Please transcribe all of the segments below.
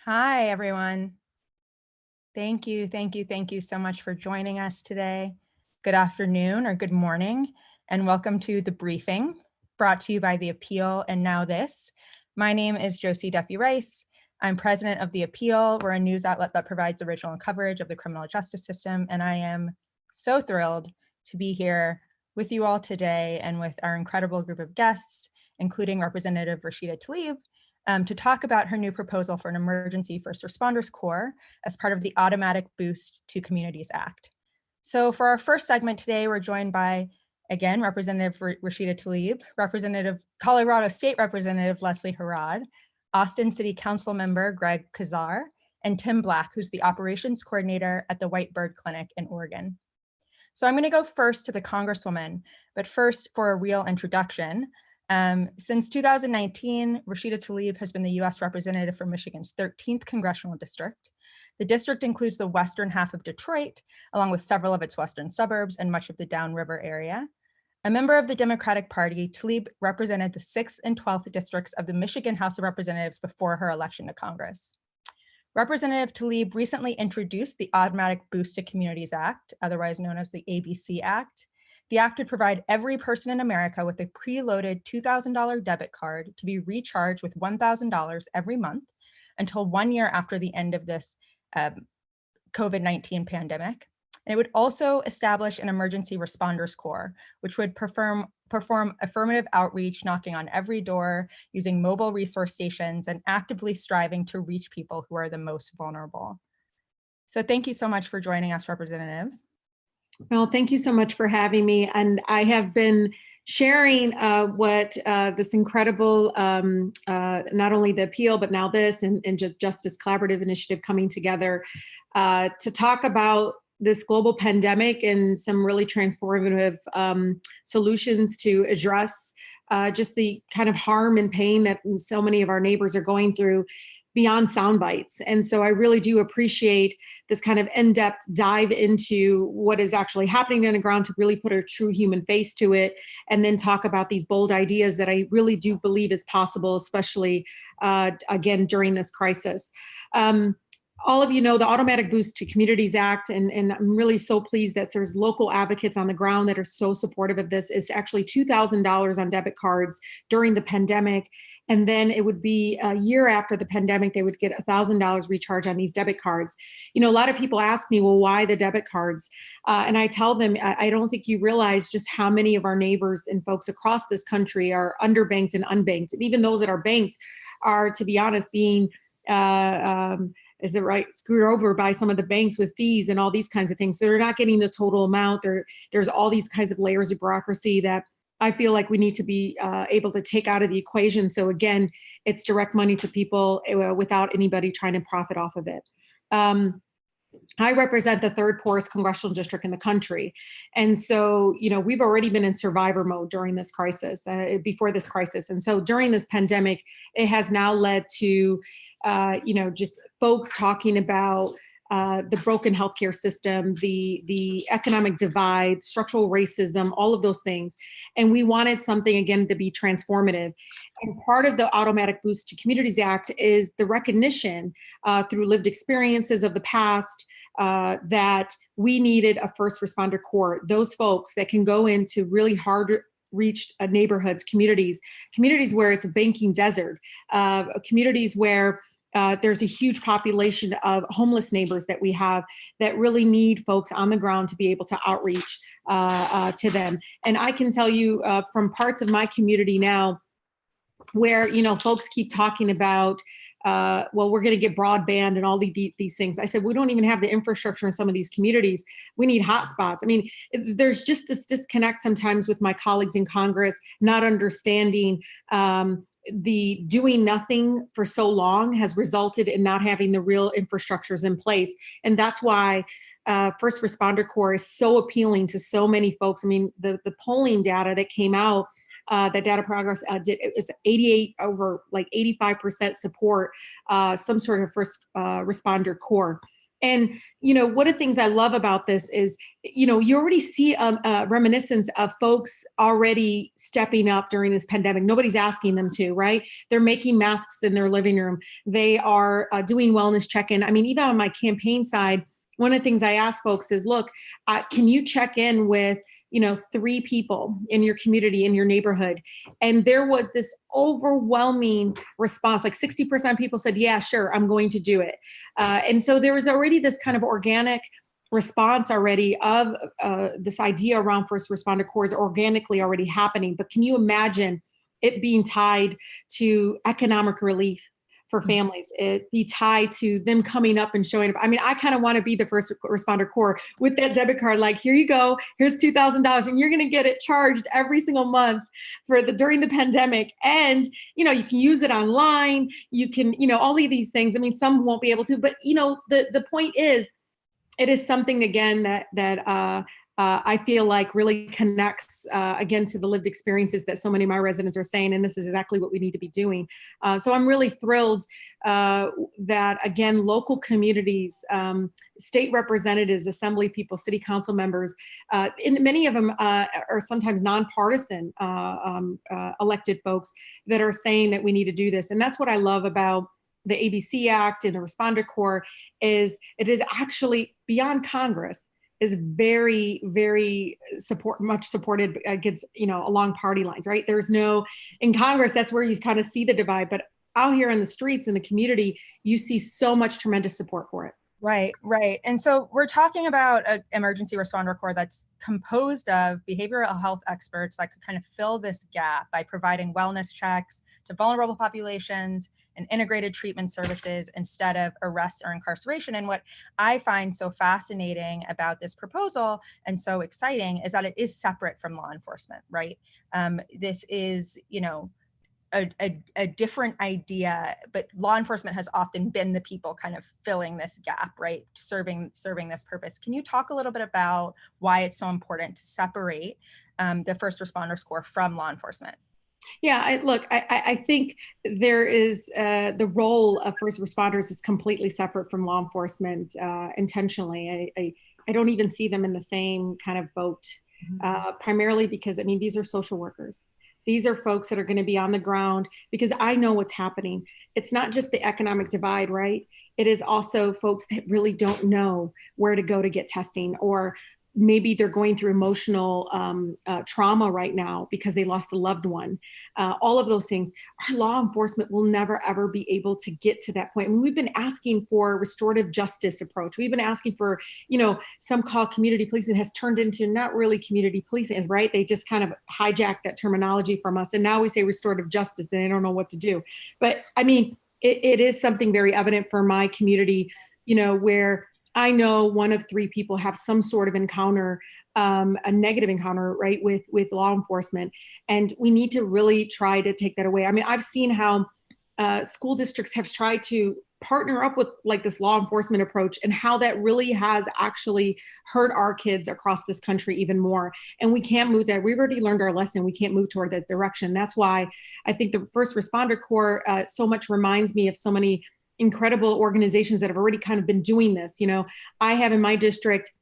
Hi, everyone. Thank you so much for joining us today. Good afternoon or good morning, and welcome to The Briefing, brought to you by The Appeal and Now This. My name is Josie Duffy-Rice. I'm president of The Appeal. We're a news outlet that provides original coverage of the criminal justice system, and I am so thrilled to be here with you all today and with our incredible group of guests, including Representative Rashida Tlaib, to talk about her new proposal for an Emergency First Responders Corps as part of the Automatic Boost to Communities Act. So for our first segment today, we're joined by, again, Representative Rashida Tlaib, Colorado State Representative Leslie Harrod, Austin City Council Member Greg Casar, and Tim Black, who's the Operations Coordinator at the White Bird Clinic in Oregon. So I'm going to go first to the Congresswoman, but first for a real introduction. Since 2019, Rashida Tlaib has been the U.S. representative for Michigan's 13th congressional district. The district includes the western half of Detroit, along with several of its western suburbs and much of the downriver area. A member of the Democratic Party, Tlaib represented the 6th and 12th districts of the Michigan House of Representatives before her election to Congress. Representative Tlaib recently introduced the Automatic Boost to Communities Act, otherwise known as the ABC Act. The act would provide every person in America with a preloaded $2,000 debit card to be recharged with $1,000 every month until 1 year after the end of this COVID-19 pandemic. And it would also establish an Emergency Responders Corps, which would perform affirmative outreach, knocking on every door, using mobile resource stations, and actively striving to reach people who are the most vulnerable. So thank you so much for joining us, Representative. Well, thank you so much for having me. And I have been sharing what this incredible, not only the Appeal, but Now This and Justice Collaborative Initiative coming together to talk about this global pandemic and some really transformative solutions to address just the kind of harm and pain that so many of our neighbors are going through beyond sound bites. And so I really do appreciate this kind of in-depth dive into what is actually happening on the ground to really put a true human face to it, and then talk about these bold ideas that I really do believe is possible, especially again, during this crisis. All of you know the Automatic Boost to Communities Act, and I'm really so pleased that there's local advocates on the ground that are so supportive of this. It's actually $2,000 on debit cards during the pandemic. And then it would be a year after the pandemic, they would get $1,000 recharge on these debit cards. You know, a lot of people ask me, well, why the debit cards? And I tell them, I don't think you realize just how many of our neighbors and folks across this country are underbanked and unbanked. And even those that are banked are, to be honest, being, screwed over by some of the banks with fees and all these kinds of things. So they're not getting the total amount. There's all these kinds of layers of bureaucracy that I feel like we need to be able to take out of the equation. So again, it's direct money to people without anybody trying to profit off of it. I represent the third poorest congressional district in the country. And so, you know, we've already been in survivor mode during this crisis, before this crisis. And so during this pandemic, it has now led to, you know, just folks talking about the broken healthcare system, the economic divide, structural racism, all of those things. And we wanted something, again, to be transformative. And part of the Automatic Boost to Communities Act is the recognition through lived experiences of the past that we needed a first responder corps, those folks that can go into really hard reached neighborhoods, communities where it's a banking desert, communities where there's a huge population of homeless neighbors that we have that really need folks on the ground to be able to outreach to them. And I can tell you from parts of my community now where, you know, folks keep talking about, well, we're going to get broadband and all these things. I said, we don't even have the infrastructure in some of these communities. We need hotspots. I mean, there's just this disconnect sometimes with my colleagues in Congress, not understanding the doing nothing for so long has resulted in not having the real infrastructures in place. And that's why First Responder Corps is so appealing to so many folks. I mean, the polling data that came out, that Data Progress did, it was 88 over like 85% support some sort of first responder corps. And, one of the things I love about this is, you already see a reminiscence of folks already stepping up during this pandemic. Nobody's asking them to, right? They're making masks in their living room. They are doing wellness check-in. I mean, even on my campaign side, one of the things I ask folks is, look, can you check in with 3 people in your community, in your neighborhood? And there was this overwhelming response, like 60% people said, yeah, sure, I'm going to do it. And so there was already this kind of organic response already of this idea around first responder corps organically already happening. But can you imagine it being tied to economic relief for families, it be tied to them coming up and showing up? I mean, I kind of want to be the first responder corps with that debit card, like, here you go, here's $2,000, and you're going to get it charged every single month during the pandemic. And, you can use it online. You can, all of these things. I mean, some won't be able to, but, the point is, it is something, again, that I feel like really connects, again, to the lived experiences that so many of my residents are saying, and this is exactly what we need to be doing. So I'm really thrilled that, again, local communities, state representatives, assembly people, city council members, and many of them are sometimes nonpartisan elected folks that are saying that we need to do this. And that's what I love about the ABC Act and the Responder Corps, is it is actually beyond Congress, is very, very much supported against, along party lines, right? In Congress, that's where you kind of see the divide, but out here in the streets, in the community, you see so much tremendous support for it. Right. And so we're talking about an emergency responder corps that's composed of behavioral health experts that could kind of fill this gap by providing wellness checks to vulnerable populations and integrated treatment services instead of arrest or incarceration. And what I find so fascinating about this proposal and so exciting is that it is separate from law enforcement, right? This is, a different idea, but law enforcement has often been the people kind of filling this gap, right? Serving this purpose. Can you talk a little bit about why it's so important to separate the first responders corps from law enforcement? Yeah, I think there is the role of first responders is completely separate from law enforcement intentionally. I don't even see them in the same kind of boat, primarily because, I mean, these are social workers. These are folks that are going to be on the ground, because I know what's happening. It's not just the economic divide, right? It is also folks that really don't know where to go to get testing, or maybe they're going through emotional trauma right now because they lost a loved one. All of those things, our law enforcement will never, ever be able to get to that point. I mean, we've been asking for a restorative justice approach. We've been asking for, some call community policing has turned into not really community policing, right? They just kind of hijacked that terminology from us. And now we say restorative justice, and they don't know what to do. But I mean, it is something very evident for my community, where I know 1 of 3 people have some sort of encounter, a negative encounter, right, with law enforcement. And we need to really try to take that away. I mean, I've seen how school districts have tried to partner up with like this law enforcement approach, and how that really has actually hurt our kids across this country even more. And we can't move that. We've already learned our lesson. We can't move toward this direction. That's why I think the First Responder Corps so much reminds me of so many incredible organizations that have already kind of been doing this. I have in my district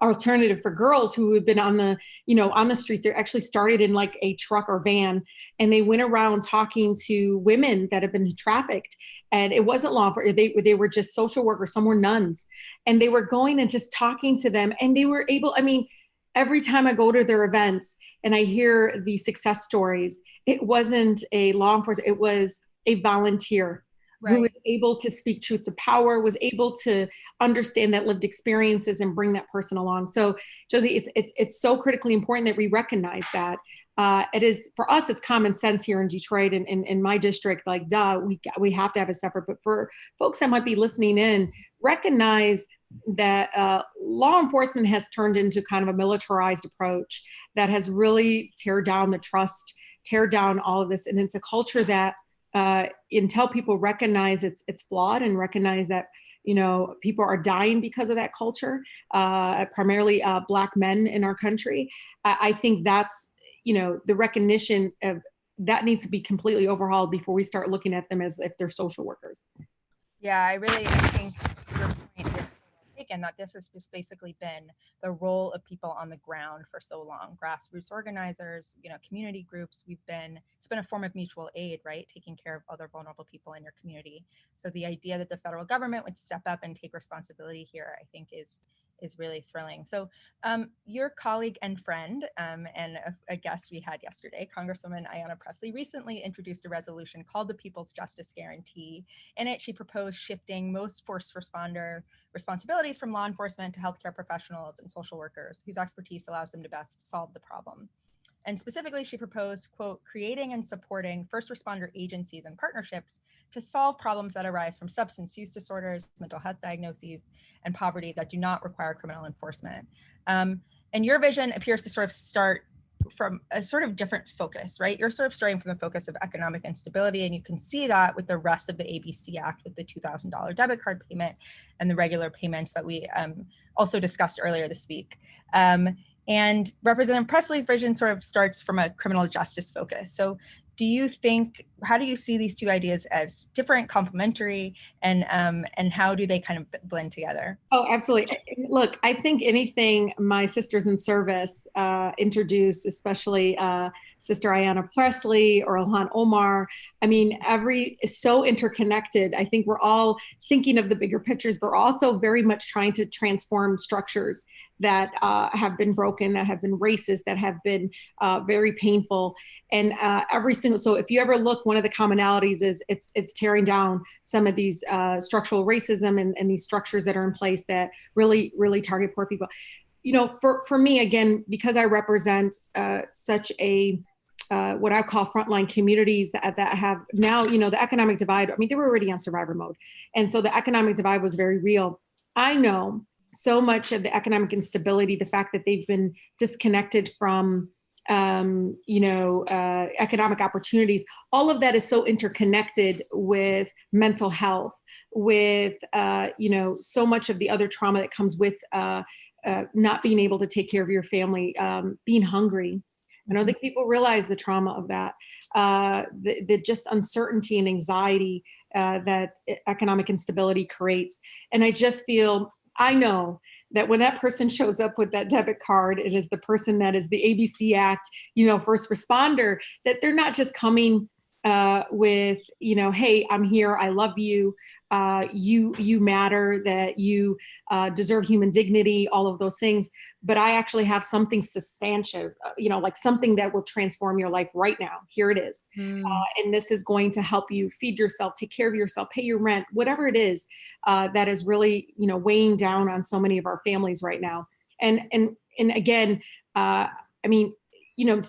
Alternative for Girls, who have been on the streets. They actually started in like a truck or van, and they went around talking to women that have been trafficked. And it wasn't law enforcement. They were just social workers. Some were nuns, and they were going and just talking to them. And they were able, I mean, every time I go to their events and I hear these success stories, it wasn't a law enforcement, it was a volunteer. Right. Who was able to speak truth to power, was able to understand that lived experiences and bring that person along. So, Josie, it's so critically important that we recognize that. It is, for us, it's common sense here in Detroit and in my district, like, we have to have a separate. But for folks that might be listening in, recognize that law enforcement has turned into kind of a militarized approach that has really tear down the trust, tear down all of this. And it's a culture that until people recognize it's flawed and recognize that, people are dying because of that culture, primarily Black men in our country. I think that's, the recognition of that needs to be completely overhauled before we start looking at them as if they're social workers. Yeah, I think your point and that this has just basically been the role of people on the ground for so long. Grassroots organizers, community groups, it's been a form of mutual aid, right? Taking care of other vulnerable people in your community. So the idea that the federal government would step up and take responsibility here, I think is really thrilling. So your colleague and friend and a guest we had yesterday, Congresswoman Ayanna Pressley, recently introduced a resolution called the People's Justice Guarantee. In it, she proposed shifting most first responder responsibilities from law enforcement to healthcare professionals and social workers whose expertise allows them to best solve the problem. And specifically, she proposed, quote, creating and supporting first responder agencies and partnerships to solve problems that arise from substance use disorders, mental health diagnoses, and poverty that do not require criminal enforcement. And your vision appears to sort of start from a sort of different focus, right? You're sort of starting from the focus of economic instability, and you can see that with the rest of the ABC Act, with the $2,000 debit card payment and the regular payments that we also discussed earlier this week. And Representative Presley's vision sort of starts from a criminal justice focus. So how do you see these two ideas as different, complementary, and how do they kind of blend together? Oh, absolutely. Look, I think anything my sisters in service introduce, especially Sister Ayanna Presley or Ilhan Omar, I mean, is so interconnected. I think we're all thinking of the bigger pictures, but we're also very much trying to transform structures that have been broken, that have been racist, that have been very painful. And so if you ever look, one of the commonalities is it's tearing down some of these structural racism and these structures that are in place that really, really target poor people. For me, again, because I represent such a what I call frontline communities that have now, the economic divide, I mean, they were already on survivor mode. And so the economic divide was very real. I know so much of the economic instability, the fact that they've been disconnected from economic opportunities, all of that is so interconnected with mental health, with, so much of the other trauma that comes with not being able to take care of your family, being hungry. I don't think people realize the trauma of that, the just uncertainty and anxiety that economic instability creates. And I know that when that person shows up with that debit card, it is the person that is the ABC Act, first responder, that they're not just coming with, hey, I'm here, I love you, you matter, that you deserve human dignity, all of those things. But I actually have something substantive, like something that will transform your life right now. Here it is. And this is going to help you feed yourself, take care of yourself, pay your rent, whatever it is that is really, weighing down on so many of our families right now. And again, I mean,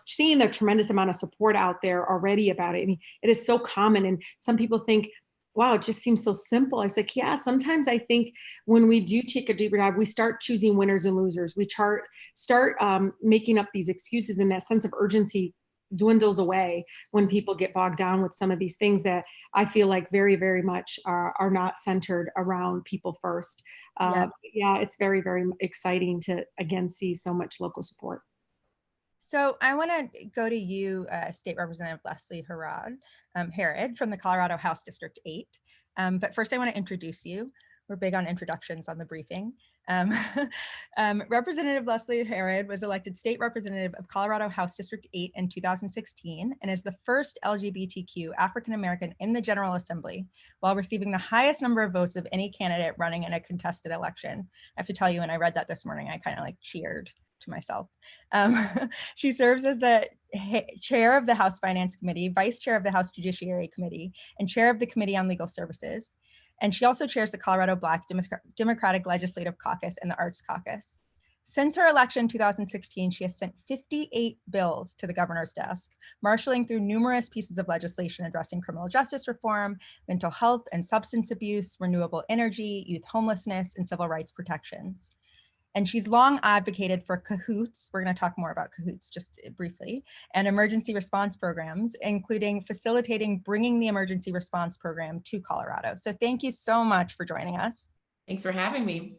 seeing the tremendous amount of support out there already about it. I mean, it is so common. And some people think, wow, it just seems so simple. I was like, yeah, sometimes I think when we do take a deeper dive, we start choosing winners and losers. We start making up these excuses, and that sense of urgency dwindles away when people get bogged down with some of these things that I feel like very, very much are not centered around people first. Yeah, it's very, very exciting to, again, see so much local support. So I want to go to you, State Representative Leslie Herod from the Colorado House District 8. But first I want to introduce you. We're big on introductions on the briefing. Representative Leslie Herod was elected State Representative of Colorado House District 8 in 2016 and is the first LGBTQ African American in the General Assembly, while receiving the highest number of votes of any candidate running in a contested election. I have to tell you, when I read that this morning, I kind of cheered to myself. She serves as the chair of the House Finance Committee, vice chair of the House Judiciary Committee, and chair of the Committee on Legal Services. And she also chairs the Colorado Black Democratic Legislative Caucus and the Arts Caucus. Since her election in 2016, she has sent 58 bills to the governor's desk, marshaling through numerous pieces of legislation addressing criminal justice reform, mental health and substance abuse, renewable energy, youth homelessness, and civil rights protections. And she's long advocated for CAHOOTS, we're going to talk more about CAHOOTS just briefly, and emergency response programs, including facilitating bringing the emergency response program to Colorado. So thank you so much for joining us. Thanks for having me.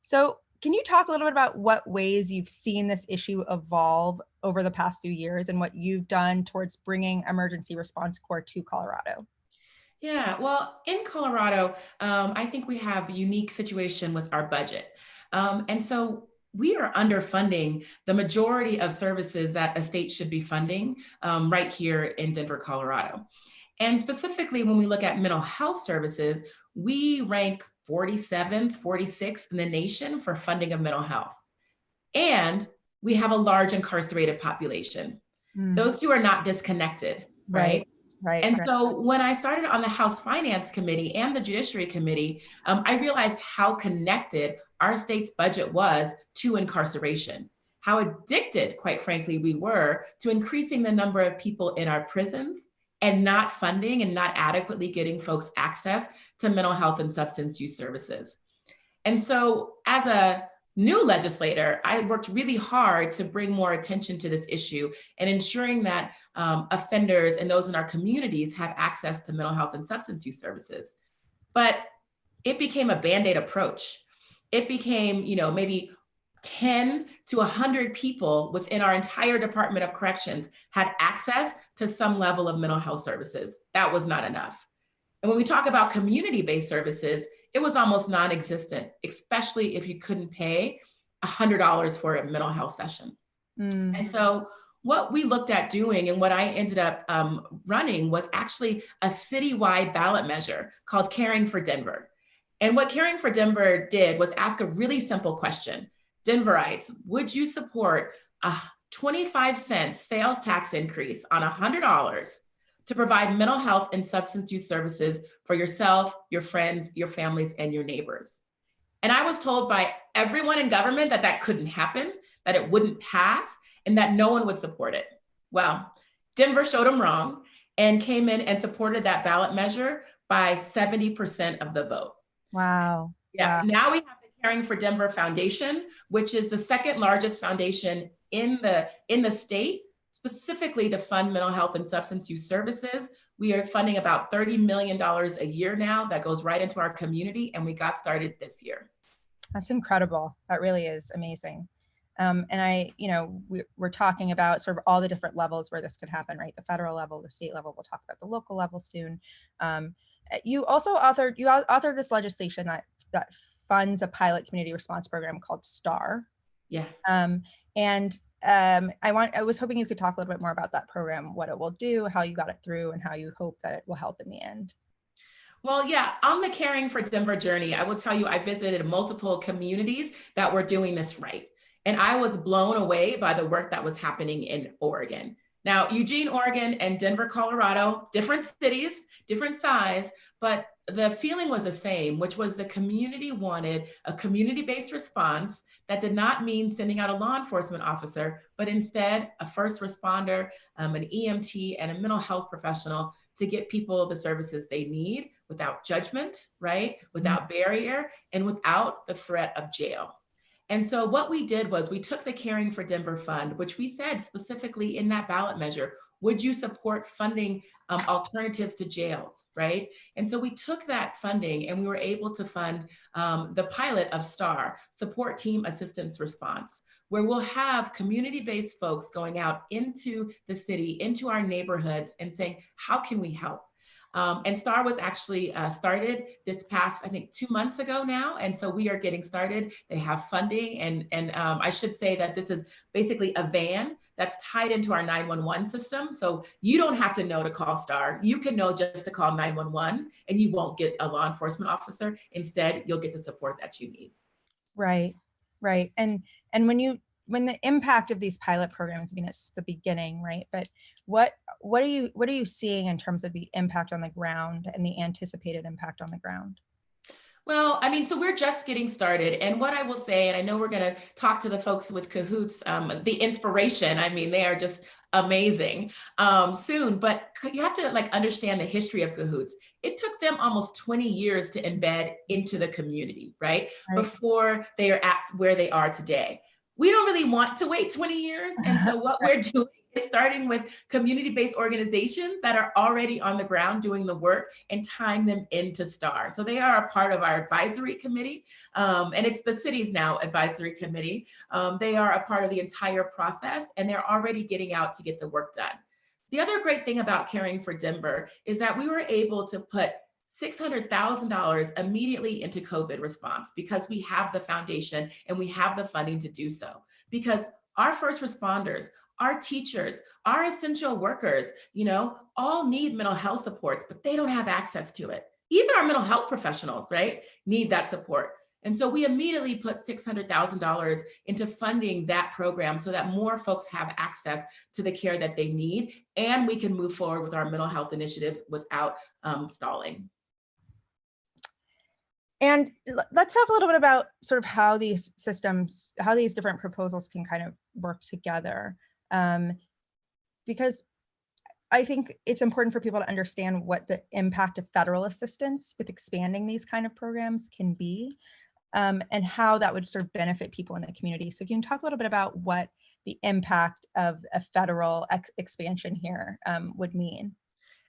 So can you talk a little bit about what ways you've seen this issue evolve over the past few years and what you've done towards bringing Emergency Response Corps to Colorado? Yeah, well, in Colorado, I think we have a unique situation with our budget. And so we are underfunding the majority of services that a state should be funding right here in Denver, Colorado. And specifically, when we look at mental health services, we rank 47th, 46th in the nation for funding of mental health. And we have a large incarcerated population. Mm, Those two are not disconnected, right, right? right, And right. so when I started on the House Finance Committee and the Judiciary Committee, I realized how connected our state's budget was to incarceration, how addicted, quite frankly, we were to increasing the number of people in our prisons and not funding and not adequately getting folks access to mental health and substance use services. And so, as a new legislator, I worked really hard to bring more attention to this issue and ensuring that offenders and those in our communities have access to mental health and substance use services. But it became a band-aid approach. It became, maybe 10 to 100 people within our entire Department of Corrections had access to some level of mental health services. That was not enough. And when we talk about community-based services, it was almost non-existent, especially if you couldn't pay $100 for a mental health session. Mm, And so what we looked at doing and what I ended up running was actually a citywide ballot measure called Caring for Denver. And what Caring for Denver did was ask a really simple question. Denverites, would you support a 25-cent sales tax increase on $100 to provide mental health and substance use services for yourself, your friends, your families, and your neighbors? And I was told by everyone in government that that couldn't happen, that it wouldn't pass, and that no one would support it. Well, Denver showed them wrong and came in and supported that ballot measure by 70% of the vote. wow. Yeah, Wow. now we have the Caring for Denver Foundation, which is the second largest foundation in the state, specifically to fund mental health and substance use services. We are funding about $30 million a year now that goes right into our community, and we got started this year. That's incredible. That really is amazing. And we're talking about sort of all the different levels where this could happen, right? The federal level, the state level. We'll talk about the local level soon. You also authored this legislation that funds a pilot community response program called STAR. Yeah. I was hoping you could talk a little bit more about that program, what it will do, how you got it through, and how you hope that it will help in the end. Well, yeah, on the Caring for Denver journey, I will tell you, I visited multiple communities that were doing this right. And I was blown away by the work that was happening in Oregon. Now, Eugene, Oregon and Denver, Colorado, different cities, different size, but the feeling was the same, which was the community wanted a community-based response that did not mean sending out a law enforcement officer, but instead a first responder, an EMT, and a mental health professional to get people the services they need without judgment, right? Without barrier and without the threat of jail. And so what we did was we took the Caring for Denver Fund, which we said specifically in that ballot measure, would you support funding alternatives to jails, right? And so we took that funding and we were able to fund the pilot of STAR, Support Team Assistance Response, where we'll have community-based folks going out into the city, into our neighborhoods and saying, how can we help? And STAR was actually started this past, I think, 2 months ago now. And so we are getting started. They have funding. And I should say that this is basically a van that's tied into our 911 system. So you don't have to know to call STAR. You can know just to call 911 and you won't get a law enforcement officer. Instead, you'll get the support that you need. Right, right. And when the impact of these pilot programs, I mean, it's the beginning, right? But what are you seeing in terms of the impact on the ground and the anticipated impact on the ground? Well, I mean, so we're just getting started. And what I will say, and I know we're going to talk to the folks with Cahoots, the inspiration, I mean, they are just amazing soon, but you have to understand the history of Cahoots. It took them almost 20 years to embed into the community, right? Before they are at where they are today. We don't really want to wait 20 years. And so what we're doing is starting with community-based organizations that are already on the ground doing the work and tying them into STAR. So they are a part of our advisory committee, and it's the city's now advisory committee. They are a part of the entire process, and they're already getting out to get the work done. The other great thing about Caring for Denver is that we were able to put $600,000 immediately into COVID response because we have the foundation and we have the funding to do so. Because our first responders, our teachers, our essential workers, all need mental health supports, but they don't have access to it. Even our mental health professionals, right, need that support. And so we immediately put $600,000 into funding that program so that more folks have access to the care that they need, and we can move forward with our mental health initiatives without stalling. And let's talk a little bit about sort of how these systems, how these different proposals can kind of work together. Because I think it's important for people to understand what the impact of federal assistance with expanding these kind of programs can be, and how that would sort of benefit people in the community. So can you talk a little bit about what the impact of a federal expansion here would mean?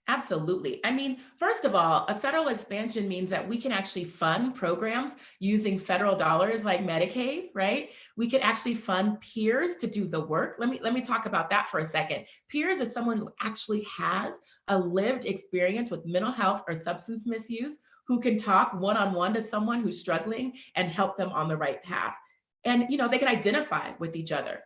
Absolutely. I mean, first of all, a federal expansion means that we can actually fund programs using federal dollars like Medicaid, right? We can actually fund peers to do the work. Let me talk about that for a second. Peers is someone who actually has a lived experience with mental health or substance misuse, who can talk one-on-one to someone who's struggling and help them on the right path. And they can identify with each other.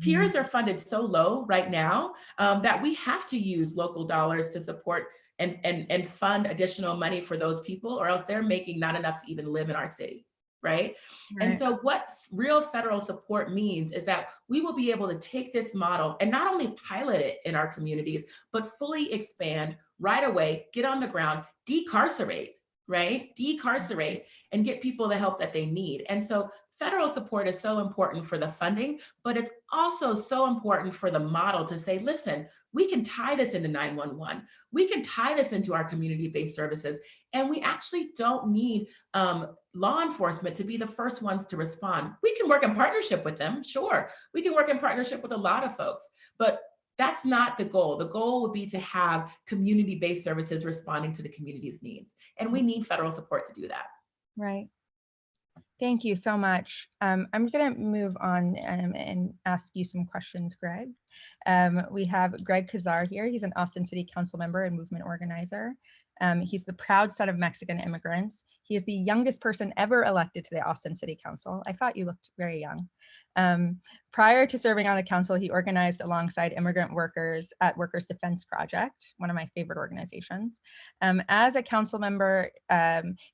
Peers are funded so low right now that we have to use local dollars to support and fund additional money for those people, or else they're making not enough to even live in our city, right? And so what real federal support means is that we will be able to take this model and not only pilot it in our communities, but fully expand right away, get on the ground, decarcerate, right? Decarcerate and get people the help that they need. And so federal support is so important for the funding, but it's also so important for the model to say, listen, we can tie this into 911. We can tie this into our community-based services. And we actually don't need law enforcement to be the first ones to respond. We can work in partnership with them, sure. We can work in partnership with a lot of folks, but that's not the goal. The goal would be to have community-based services responding to the community's needs. And we need federal support to do that. Right. Thank you so much. I'm going to move on and ask you some questions, Greg. We have Greg Casar here. He's an Austin City Council member and movement organizer. He's the proud son of Mexican immigrants. He is the youngest person ever elected to the Austin City Council. I thought you looked very young. Prior to serving on the council, he organized alongside immigrant workers at Workers' Defense Project, one of my favorite organizations. As a council member,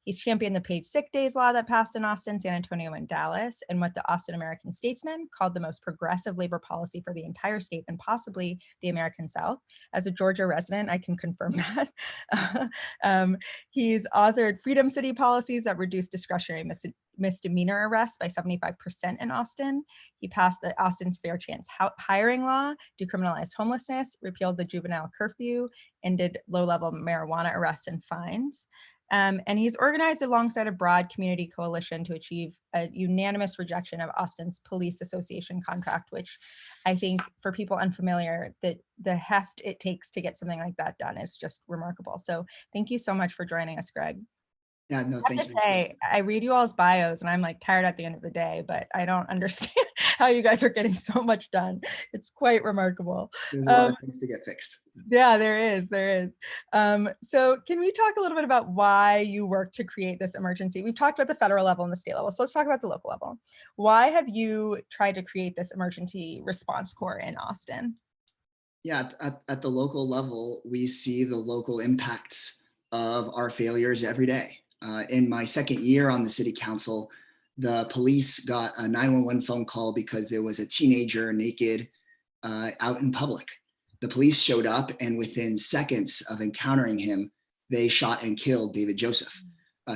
he's championed the paid sick days law that passed in Austin, San Antonio, and Dallas, and what the Austin American Statesman called the most progressive labor policy for the entire state and possibly the American South. As a Georgia resident, I can confirm that. He's authored Freedom City policies that reduce discretionary misdemeanor arrests by 75% in Austin. He passed the Austin's Fair Chance hiring law, decriminalized homelessness, repealed the juvenile curfew, ended low-level marijuana arrests and fines. And he's organized alongside a broad community coalition to achieve a unanimous rejection of Austin's Police Association contract, which I think for people unfamiliar, that the heft it takes to get something like that done is just remarkable. So thank you so much for joining us, Greg. Yeah, no, I have to say, I read you all's bios and I'm like tired at the end of the day, but I don't understand how you guys are getting so much done. It's quite remarkable. There's a lot of things to get fixed. Yeah, there is. So can we talk a little bit about why you worked to create this emergency? We've talked about the federal level and the state level, so let's talk about the local level. Why have you tried to create this emergency response corps in Austin? Yeah, at the local level, we see the local impacts of our failures every day. In my second year on the city council, the police got a 911 phone call because there was a teenager naked out in public. The police showed up, and within seconds of encountering him, they shot and killed David Joseph.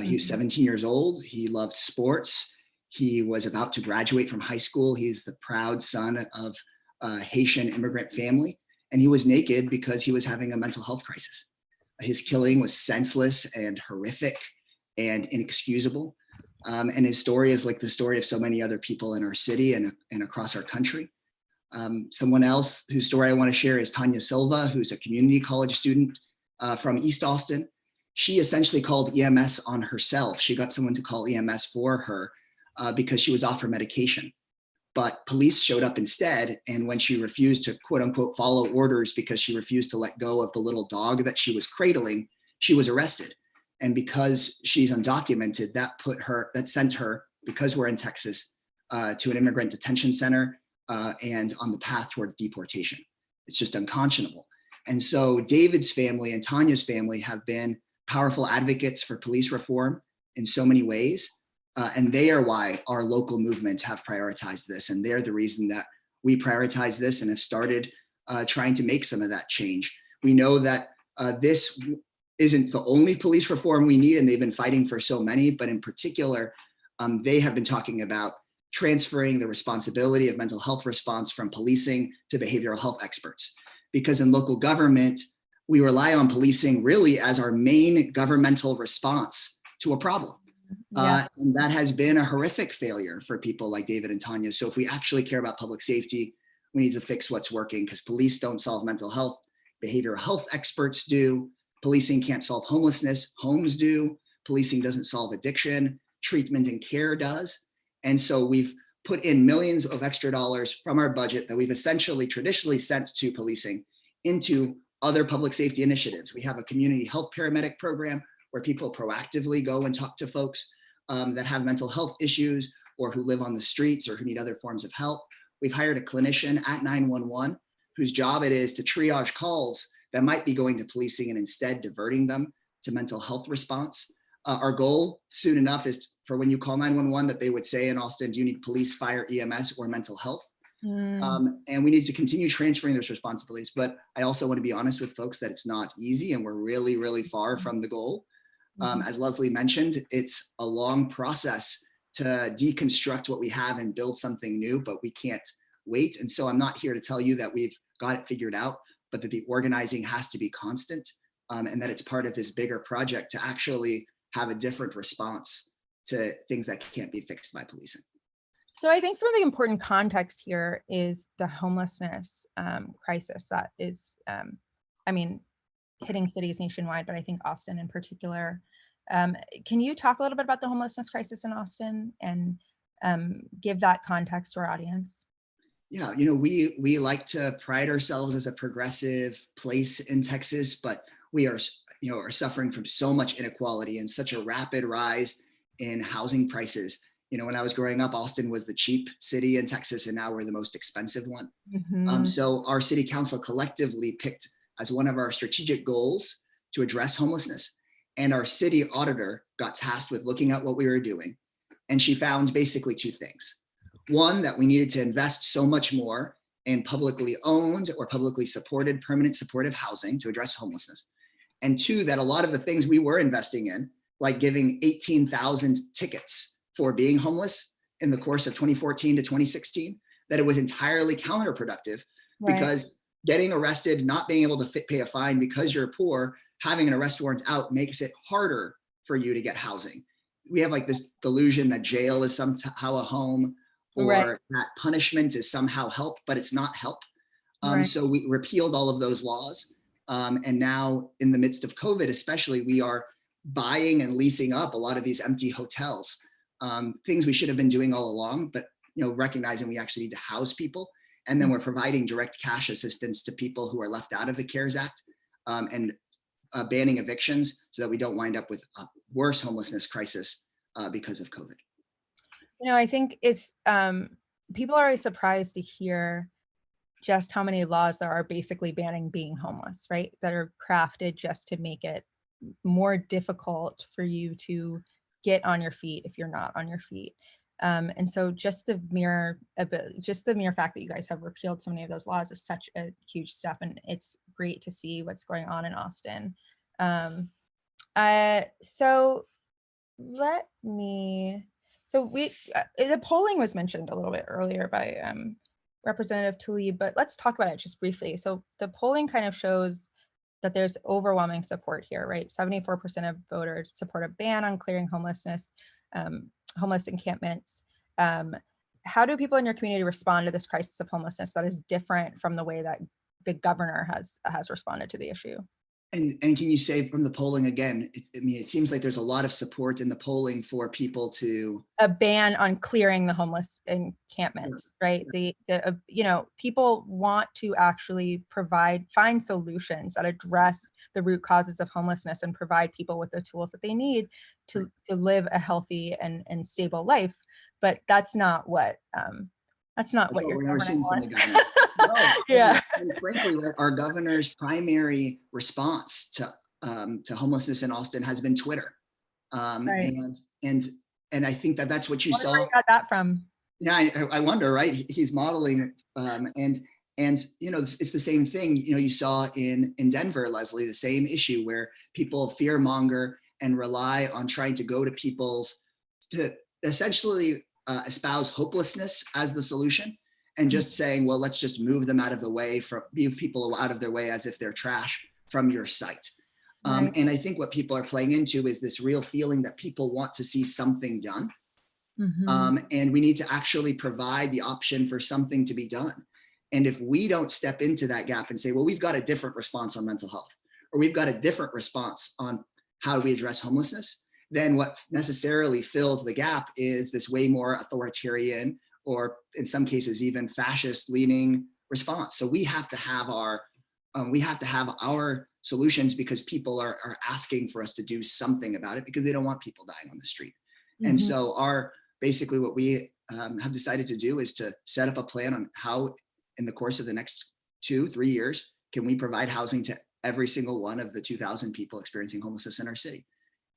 He was 17 years old. He loved sports. He was about to graduate from high school. He's the proud son of a Haitian immigrant family, and he was naked because he was having a mental health crisis. His killing was senseless and horrific and inexcusable. And his story is like the story of so many other people in our city and across our country. Someone else whose story I want to share is Tanya Silva, who's a community college student from East Austin. She essentially called EMS on herself. She got someone to call EMS for her because she was off her medication. but police showed up instead. And when she refused to quote unquote follow orders because she refused to let go of the little dog that she was cradling, she was arrested. And because she's undocumented, that sent her, because we're in Texas, to an immigrant detention center and on the path toward deportation. It's just unconscionable. And so David's family and Tanya's family have been powerful advocates for police reform in so many ways. And they are why our local movements have prioritized this. And they're the reason that we prioritize this and have started trying to make some of that change. We know that this isn't the only police reform we need, and they've been fighting for so many, but in particular, they have been talking about transferring the responsibility of mental health response from policing to behavioral health experts. Because in local government, we rely on policing really as our main governmental response to a problem. And that has been a horrific failure for people like David and Tanya. So if we actually care about public safety, we need to fix what's working, because police don't solve mental health, behavioral health experts do. Policing can't solve homelessness, homes do. Policing doesn't solve addiction, treatment and care does. And so we've put in millions of extra dollars from our budget that we've essentially traditionally sent to policing into other public safety initiatives. We have a community health paramedic program where people proactively go and talk to folks that have mental health issues or who live on the streets or who need other forms of help. We've hired a clinician at 911 whose job it is to triage calls that might be going to policing and instead diverting them to mental health response. Our goal soon enough is for when you call 911 that they would say in Austin, do you need police, fire, EMS, or mental health? And we need to continue transferring those responsibilities. But I also want to be honest with folks that it's not easy and we're really, really far from the goal. As Leslie mentioned, it's a long process to deconstruct what we have and build something new, but we can't wait. And so I'm not here to tell you that we've got it figured out, but that the organizing has to be constant and that it's part of this bigger project to actually have a different response to things that can't be fixed by policing. So I think some of the important context here is the homelessness crisis that is, hitting cities nationwide, but I think Austin in particular. Can you talk a little bit about the homelessness crisis in Austin and give that context to our audience? Yeah, we like to pride ourselves as a progressive place in Texas, but we are suffering from so much inequality and such a rapid rise in housing prices. When I was growing up, Austin was the cheap city in Texas, and now we're the most expensive one. So our city council collectively picked as one of our strategic goals to address homelessness. And our city auditor got tasked with looking at what we were doing. And she found basically two things. One, that we needed to invest so much more in publicly owned or publicly supported permanent supportive housing to address homelessness. And two, that a lot of the things we were investing in, like giving 18,000 tickets for being homeless in the course of 2014 to 2016, that it was entirely counterproductive because getting arrested, not being able to pay a fine because you're poor, having an arrest warrant out makes it harder for you to get housing. We have like this delusion that jail is somehow a home or that punishment is somehow help, but it's not help. So we repealed all of those laws. And now in the midst of COVID, especially, we are buying and leasing up a lot of these empty hotels, things we should have been doing all along, but recognizing we actually need to house people. And then we're providing direct cash assistance to people who are left out of the CARES Act and banning evictions so that we don't wind up with a worse homelessness crisis because of COVID. I think it's, people are always surprised to hear just how many laws there are basically banning being homeless, right? That are crafted just to make it more difficult for you to get on your feet if you're not on your feet. And so just the mere fact that you guys have repealed so many of those laws is such a huge step, and it's great to see what's going on in Austin. The polling was mentioned a little bit earlier by Representative Tlaib, but let's talk about it just briefly. So the polling kind of shows that there's overwhelming support here, right? 74% of voters support a ban on clearing homeless encampments. How do people in your community respond to this crisis of homelessness that is different from the way that the governor has responded to the issue? And can you say from the polling again, I mean, it seems like there's a lot of support in the polling for people to. A ban on clearing the homeless encampments, right? You know, people want to actually find solutions that address the root causes of homelessness and provide people with the tools that they need to live a healthy and stable life. But that's not what your we're government seeing from the wants. governor. No, Yeah. and frankly, our governor's primary response to homelessness in Austin has been Twitter, Right. and I think that's what you Wonder saw. where you got that from. Yeah, I wonder, right? He's modeling, and you know, it's the same thing. You know, you saw in Denver, Leslie, the same issue where people fear monger and rely on trying to go to people's to essentially espouse hopelessness as the solution, and just saying, well, let's just move them out of the way, move people out of their way as if they're trash from your site. Right. And I think what people are playing into is this real feeling that people want to see something done. And we need to actually provide the option for something to be done. And if we don't step into that gap and say, well, we've got a different response on mental health, or we've got a different response on how we address homelessness, then what necessarily fills the gap is this way more authoritarian, or in some cases even fascist leaning response. So we have to have our solutions, because people are asking for us to do something about it, because they don't want people dying on the street. And so basically what we have decided to do is to set up a plan on how, in the course of the next 2-3 years, can we provide housing to every single one of the 2,000 people experiencing homelessness in our city.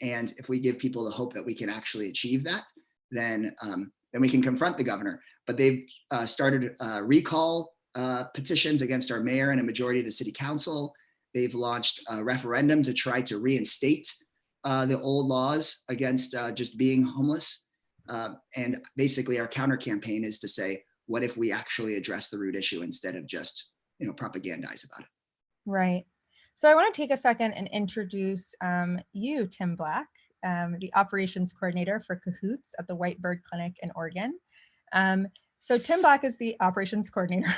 And if we give people the hope that we can actually achieve that, then we can confront the governor. But they've started recall petitions against our mayor and a majority of the city council. They've launched a referendum to try to reinstate the old laws against just being homeless. And basically our counter campaign is to say, what if we actually address the root issue instead of just, you know, propagandize about it? Right. So I want to take a second and introduce you, Tim Black, the operations coordinator for Cahoots at the White Bird Clinic in Oregon. So Tim Black is the operations coordinator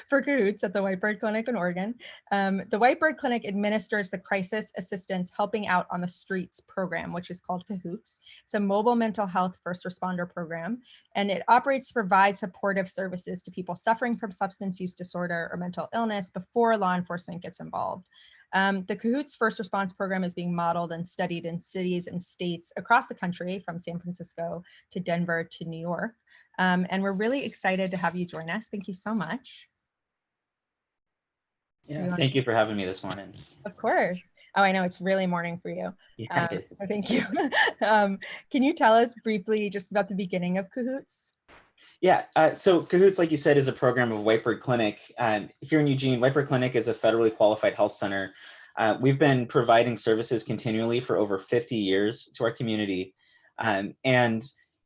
for Cahoots at the White Bird Clinic in Oregon. The White Bird Clinic administers the Crisis Assistance Helping Out on the Streets program, which is called Cahoots. It's a mobile mental health first responder program, and it operates to provide supportive services to people suffering from substance use disorder or mental illness before law enforcement gets involved. The Cahoots First Response Program is being modeled and studied in cities and states across the country, from San Francisco to Denver to New York. And we're really excited to have you join us. Thank you so much. Yeah, thank you for having me this morning. Of course. Oh, I know it's really morning for you. Yeah, So thank you. Can you tell us briefly just about the beginning of Cahoots? Yeah, so Cahoots, like you said, is a program of White Bird Clinic. Here in Eugene, White Bird Clinic is a federally qualified health center. We've been providing services continually for over 50 years to our community. And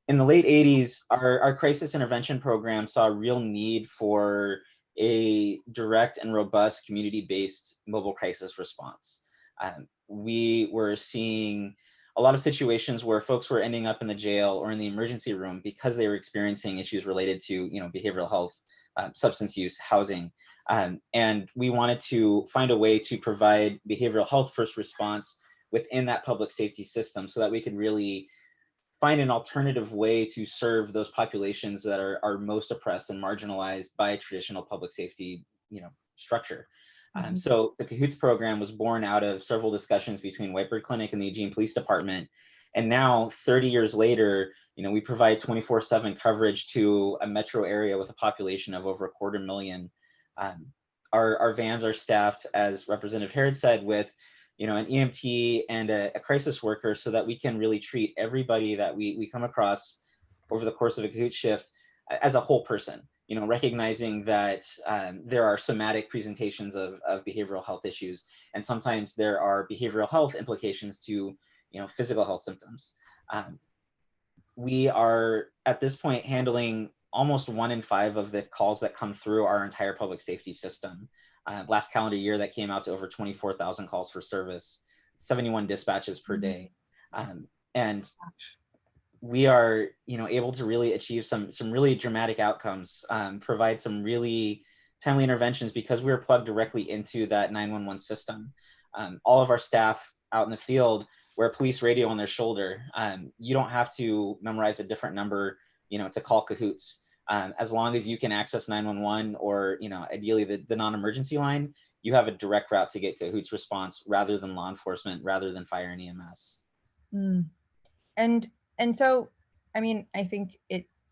in the late 80s, our crisis intervention program saw a real need for a direct and robust community-based mobile crisis response. We were seeing a lot of situations where folks were ending up in the jail or in the emergency room because they were experiencing issues related to, you know, behavioral health, substance use, housing. And we wanted to find a way to provide behavioral health first response within that public safety system so that we could really find an alternative way to serve those populations that are most oppressed and marginalized by traditional public safety, you know, structure. So the Cahoots program was born out of several discussions between White Bird Clinic and the Eugene Police Department. And now 30 years later, you know, we provide 24/7 coverage to a metro area with a population of over 250,000. Our vans are staffed, as Representative Harrod said, with, you know, an EMT and a crisis worker, so that we can really treat everybody that we come across over the course of a Cahoots shift as a whole person, you know, recognizing that there are somatic presentations of behavioral health issues, and sometimes there are behavioral health implications to, you know, physical health symptoms. We are at this point handling almost 1 in 5 of the calls that come through our entire public safety system. Last calendar year, that came out to over 24,000 calls for service, 71 dispatches per day. And we are, you know, able to really achieve some really dramatic outcomes, provide some really timely interventions because we are plugged directly into that 911 system. all of our staff out in the field wear police radio on their shoulder. You don't have to memorize a different number, to call Cahoots. As long as you can access 911 or, ideally the non-emergency line, you have a direct route to get Cahoots response rather than law enforcement, rather than fire and EMS. Mm. And so, I mean, I think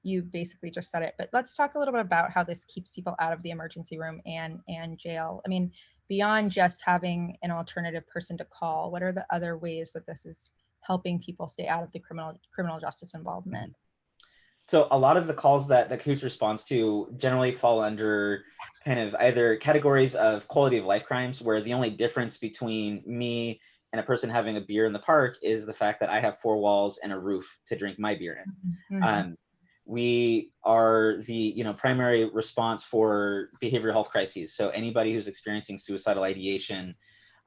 you basically just said it, but let's talk a little bit about how this keeps people out of the emergency room and jail. I mean, beyond just having an alternative person to call, what are the other ways that this is helping people stay out of the criminal justice involvement? So a lot of the calls that Cahoots responds to generally fall under kind of either categories of quality of life crimes, where the only difference between me and a person having a beer in the park is the fact that I have 4 walls and a roof to drink my beer in. Mm-hmm. We are the primary response for behavioral health crises. So anybody who's experiencing suicidal ideation,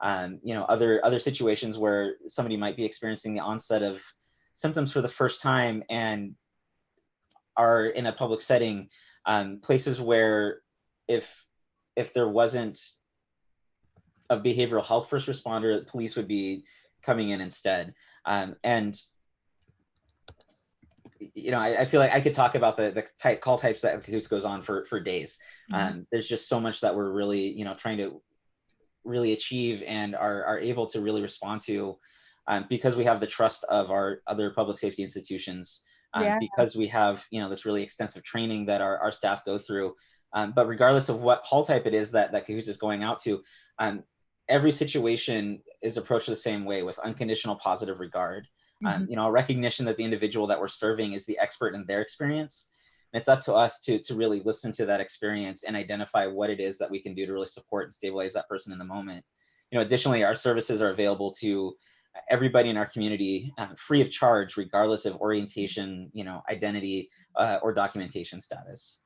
other situations where somebody might be experiencing the onset of symptoms for the first time and are in a public setting, places where if there wasn't a behavioral health first responder, the police would be coming in instead. And I feel like I could talk about the call types that Cahoots goes on for days. Mm-hmm. There's just so much that we're really trying to really achieve and are able to really respond to, because we have the trust of our other public safety institutions. Because we have this really extensive training that our staff go through. But regardless of what call type it is that Cahoots is going out to, every situation is approached the same way, with unconditional positive regard. Mm-hmm. A recognition that the individual that we're serving is the expert in their experience. And it's up to us to really listen to that experience and identify what it is that we can do to really support and stabilize that person in the moment. Additionally, our services are available to everybody in our community, free of charge, regardless of orientation, identity, or documentation status.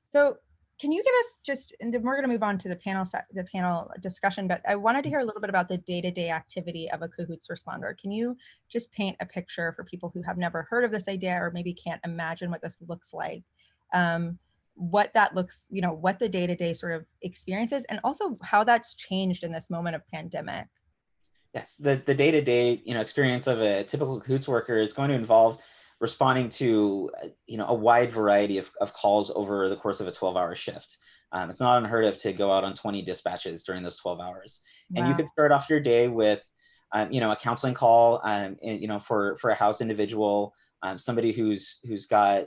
So can you give us just, and then we're going to move on to the panel discussion, but I wanted to hear a little bit about the day-to-day activity of a Cahoots responder. Can you just paint a picture for people who have never heard of this idea or maybe can't imagine what this looks like? What that looks, what the day-to-day sort of experience is, and also how that's changed in this moment of pandemic. Yes, the day-to-day experience of a typical Cahoots worker is going to involve responding to a wide variety of calls over the course of a 12-hour shift. It's not unheard of to go out on 20 dispatches during those 12 hours. Wow. And you could start off your day with a counseling call, for a housed individual, somebody who's got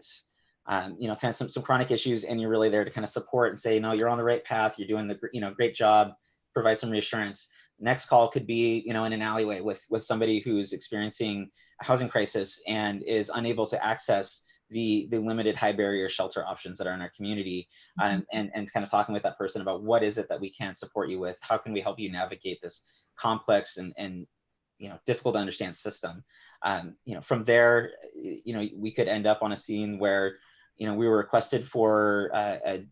kind of some chronic issues, and you're really there to kind of support and say, no, you're on the right path, you're doing the great job, provide some reassurance. Next call could be, in an alleyway with somebody who's experiencing a housing crisis and is unable to access the limited high barrier shelter options that are in our community, and kind of talking with that person about what is it that we can support you with, how can we help you navigate this complex and difficult to understand system. From there, we could end up on a scene where we were requested for a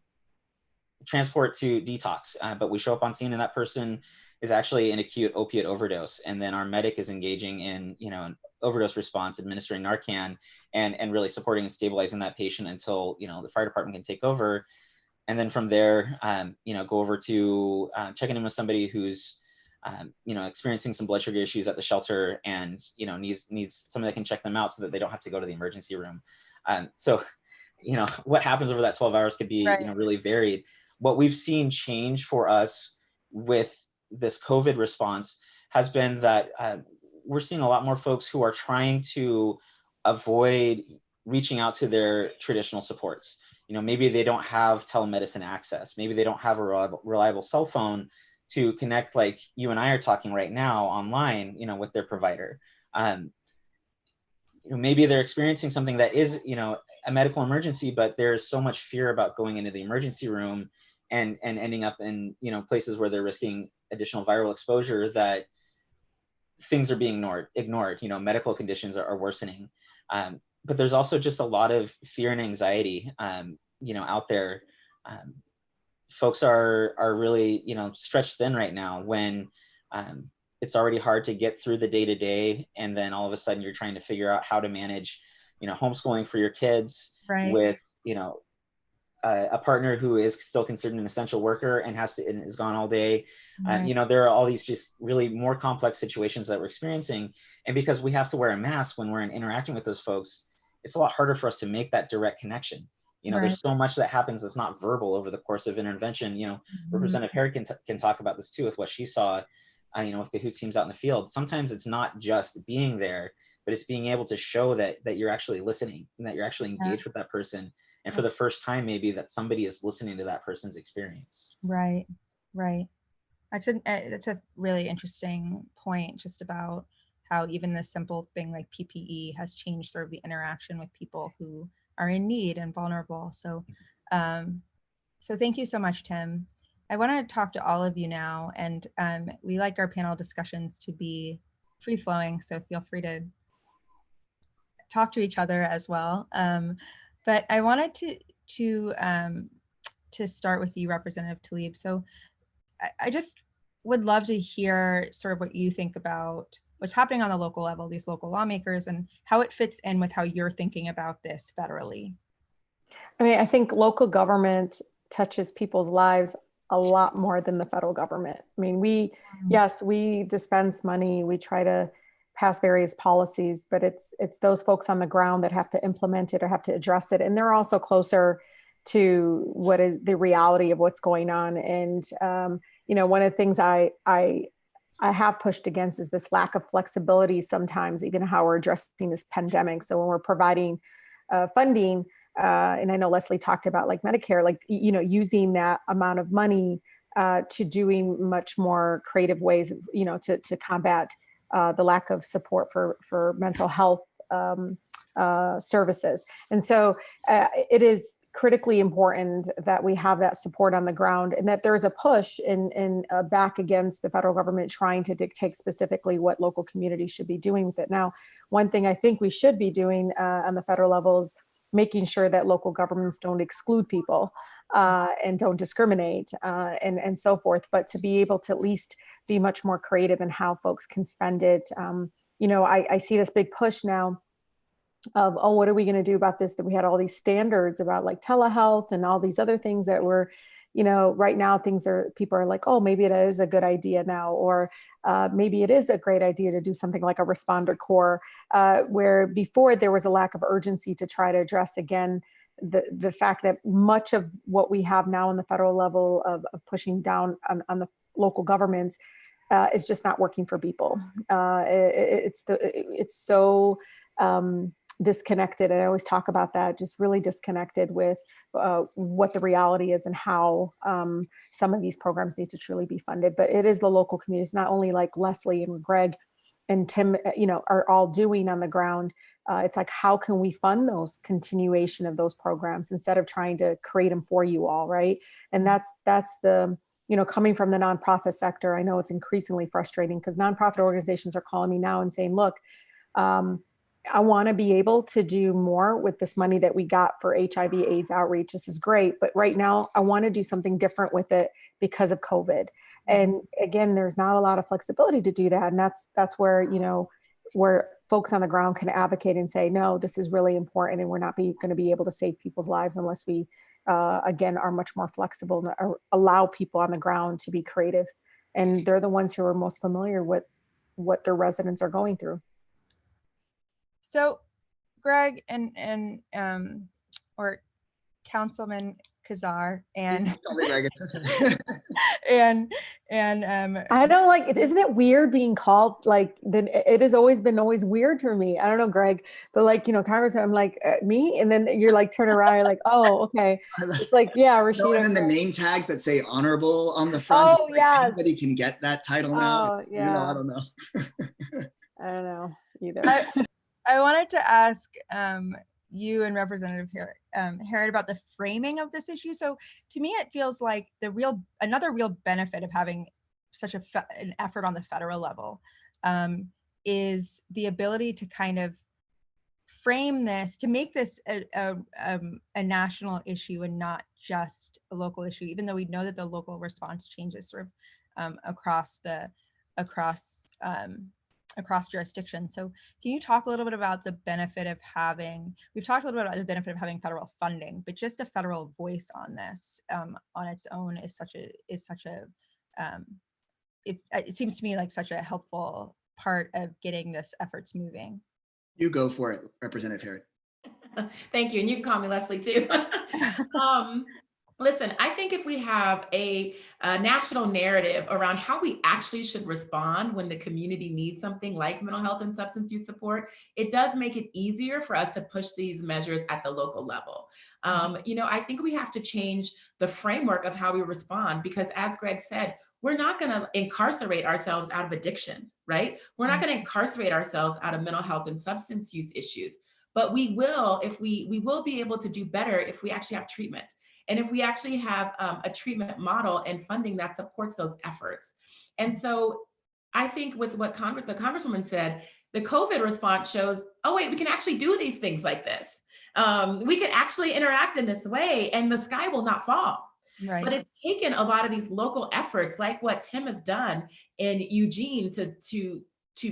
transport to detox, but we show up on scene and that person is actually an acute opiate overdose, and then our medic is engaging in an overdose response, administering Narcan, and really supporting and stabilizing that patient until the fire department can take over. And then from there, go over to checking in with somebody who's experiencing some blood sugar issues at the shelter, and needs somebody that can check them out so that they don't have to go to the emergency room. So what happens over that 12 hours could be Right. really varied. What we've seen change for us with this COVID response has been that we're seeing a lot more folks who are trying to avoid reaching out to their traditional supports. Maybe they don't have telemedicine access. Maybe they don't have a reliable cell phone to connect, like you and I are talking right now online, with their provider. Maybe they're experiencing something that is, a medical emergency, but there's so much fear about going into the emergency room and ending up in, places where they're risking additional viral exposure, that things are being ignored. Medical conditions are worsening. But there's also just a lot of fear and anxiety, out there. Folks are really, stretched thin right now when it's already hard to get through the day-to-day, and then all of a sudden you're trying to figure out how to manage, homeschooling for your kids, Right. with, a partner who is still considered an essential worker and is gone all day. Right. You know, there are all these just really more complex situations that we're experiencing. And because we have to wear a mask when we're interacting with those folks, it's a lot harder for us to make that direct connection. You know, Right. there's so much that happens that's not verbal over the course of intervention. You know, Representative Harry can talk about this too with what she saw, you know, with Cahoots teams out in the field. Sometimes it's not just being there, but it's being able to show that you're actually listening and that you're actually engaged with that person. And for the first time, maybe that somebody is listening to that person's experience. Right, right. That's a really interesting point, just about how even this simple thing like PPE has changed sort of the interaction with people who are in need and vulnerable. So, so thank you so much, Tim. I want to talk to all of you now, and we like our panel discussions to be free flowing, so feel free to talk to each other as well. But I wanted to start with you, Representative Tlaib. So I just would love to hear sort of what you think about what's happening on the local level, these local lawmakers, and how it fits in with how you're thinking about this federally. I mean, I think local government touches people's lives a lot more than the federal government. I mean, yes, we dispense money, we try to pass various policies, but it's those folks on the ground that have to implement it or have to address it. And they're also closer to what is the reality of what's going on. And, you know, one of the things I have pushed against is this lack of flexibility sometimes, even how we're addressing this pandemic. So when we're providing funding, and I know Leslie talked about like Medicare, like, you know, using that amount of money to doing much more creative ways, you know, to combat the lack of support for mental health services. And so it is critically important that we have that support on the ground, and that there's a push in back against the federal government trying to dictate specifically what local communities should be doing with it. Now, one thing I think we should be doing on the federal level is making sure that local governments don't exclude people and don't discriminate and so forth, but to be able to at least be much more creative in how folks can spend it. You know, I see this big push now of, oh, what are we going to do about this? That we had all these standards about like telehealth and all these other things that were, you know, right now people are like, oh, maybe it is a good idea now, or maybe it is a great idea to do something like a responder corps, where before there was a lack of urgency to try to address again the fact that much of what we have now on the federal level of pushing down on the local governments is just not working for people. It's so disconnected. I always talk about that, just really disconnected with what the reality is and how some of these programs need to truly be funded. But it is the local communities, not only like Leslie and Greg and Tim, you know, are all doing on the ground. It's like, how can we fund those continuation of those programs instead of trying to create them for you all, right? And that's the, you know, coming from the nonprofit sector, I know it's increasingly frustrating because nonprofit organizations are calling me now and saying, look, I want to be able to do more with this money that we got for HIV/AIDS outreach. This is great, but right now I want to do something different with it because of COVID. And again, there's not a lot of flexibility to do that. And that's where, you know, where folks on the ground can advocate and say, no, this is really important, and we're not going to be able to save people's lives unless we, again, are much more flexible and allow people on the ground to be creative. And they're the ones who are most familiar with what their residents are going through. So, Greg or Councilman Casar and I don't like it. Isn't it weird being called like? Then it has always been weird for me. I don't know, Greg, but like, you know, Congressman, I'm like me, and then you're like turn around, you're like, oh, okay. It's like, yeah, Rashida. No, and then the name tags that say honorable on the front. Oh, like yes. Anybody can get that title now. Oh, yeah. You know, I don't know. I don't know either. I wanted to ask you and Representative Harriet about the framing of this issue. So to me, it feels like another real benefit of having such an effort on the federal level is the ability to kind of frame this, to make this a national issue and not just a local issue, even though we know that the local response changes sort of across across jurisdictions. So can you talk a little bit about the benefit of having, we've talked a little bit about the benefit of having federal funding, but just a federal voice on this on its own is such a, it seems to me like such a helpful part of getting this efforts moving. You go for it, Representative Harrod. Thank you. And you can call me Leslie too. Listen, I think if we have a national narrative around how we actually should respond when the community needs something like mental health and substance use support, it does make it easier for us to push these measures at the local level. You know, I think we have to change the framework of how we respond, because as Greg said, we're not going to incarcerate ourselves out of addiction, right? We're not going to incarcerate ourselves out of mental health and substance use issues. But we will, if we will be able to do better if we actually have treatment. And if we actually have a treatment model and funding that supports those efforts. And so I think with what the Congresswoman said, the COVID response shows, oh wait, we can actually do these things like this. We can actually interact in this way and the sky will not fall. Right. But it's taken a lot of these local efforts, like what Tim has done in Eugene, to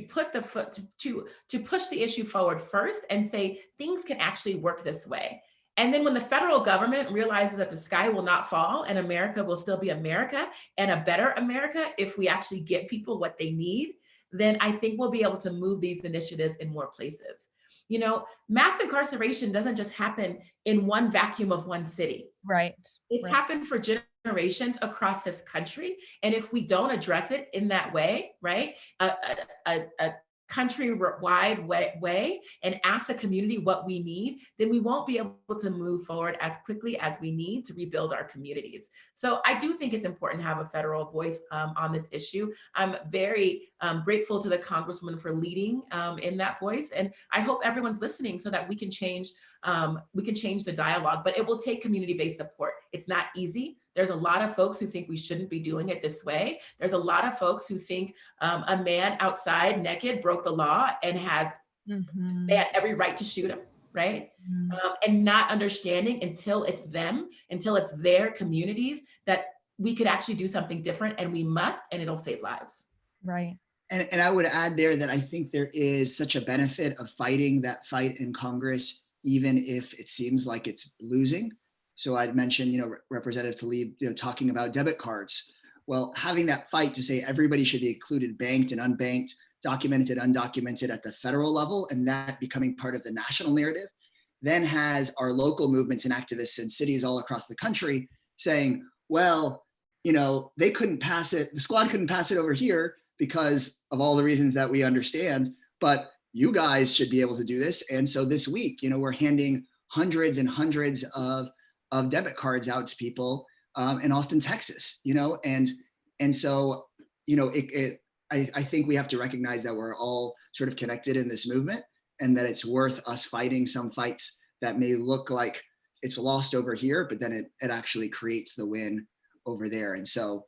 put the foot to push the issue forward first and say things can actually work this way. And then when the federal government realizes that the sky will not fall and America will still be America and a better America if we actually get people what they need, then I think we'll be able to move these initiatives in more places. You know, mass incarceration doesn't just happen in one vacuum of one city. Right. It's happened for generations across this country. And if we don't address it in that way, right, a country-wide way and ask the community what we need, then we won't be able to move forward as quickly as we need to rebuild our communities. So I do think it's important to have a federal voice on this issue. I'm very grateful to the Congresswoman for leading in that voice. And I hope everyone's listening so that we can change the dialogue, but it will take community-based support. It's not easy. There's a lot of folks who think we shouldn't be doing it this way. There's a lot of folks who think a man outside naked broke the law and they had every right to shoot him, right? And not understanding until it's their communities, that we could actually do something different, and we must, and it'll save lives. Right. And I would add there that I think there is such a benefit of fighting that fight in Congress, even if it seems like it's losing. So I'd mentioned, you know, Representative Tlaib, you know, talking about debit cards. Well, having that fight to say everybody should be included, banked and unbanked, documented, undocumented at the federal level, and that becoming part of the national narrative, then has our local movements and activists in cities all across the country saying, well, you know, they couldn't pass it, the squad couldn't pass it over here because of all the reasons that we understand, but you guys should be able to do this. And so this week, you know, we're handing hundreds and hundreds of debit cards out to people in Austin, Texas, you know, and so, you know, I think we have to recognize that we're all sort of connected in this movement, and that it's worth us fighting some fights that may look like it's lost over here, but then it actually creates the win over there. And so,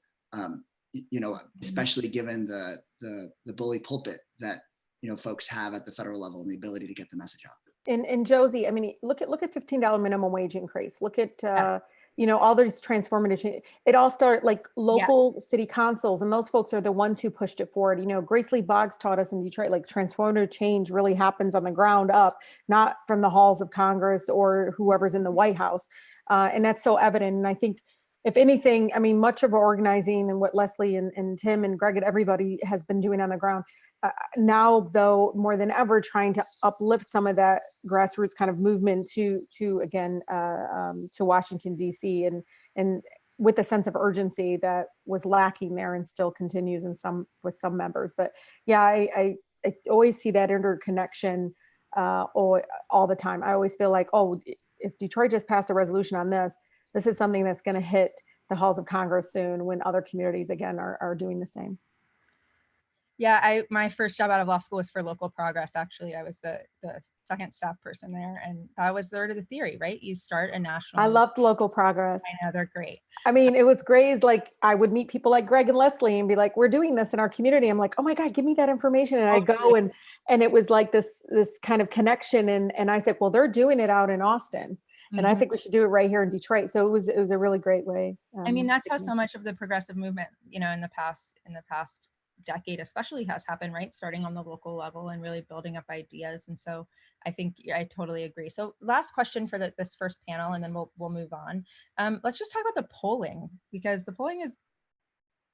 you know, especially given the bully pulpit that, you know, folks have at the federal level and the ability to get the message out. And Josie, I mean, look at $15 minimum wage increase. Look at you know, all these transformative change. It all started like local city councils, and those folks are the ones who pushed it forward. You know, Grace Lee Boggs taught us in Detroit, like transformative change really happens on the ground up, not from the halls of Congress or whoever's in the White House. And that's so evident. And I think, if anything, I mean, much of our organizing and what Leslie and Tim and Greg and everybody has been doing on the ground, now, though, more than ever, trying to uplift some of that grassroots kind of movement to again, to Washington, D.C. and with a sense of urgency that was lacking there and still continues with some members. But yeah, I always see that interconnection all the time. I always feel like, oh, if Detroit just passed a resolution on this is something that's going to hit the halls of Congress soon, when other communities again are doing the same. Yeah, my first job out of law school was for Local Progress. Actually, I was the second staff person there, and that was sort of the theory, right? You start a national. I loved Local Progress. I know, they're great. I mean, it was great. It's like I would meet people like Greg and Leslie and be like, "We're doing this in our community." I'm like, "Oh my God, give me that information!" And I go and it was like this kind of connection. And I said, "Well, they're doing it out in Austin, and I think we should do it right here in Detroit." So it was a really great way. I mean, that's how so much of the progressive movement, you know, in the past decade especially has happened, right? Starting on the local level and really building up ideas. And so I think I totally agree. So last question for this first panel, and then we'll move on. Let's just talk about the polling, because the polling is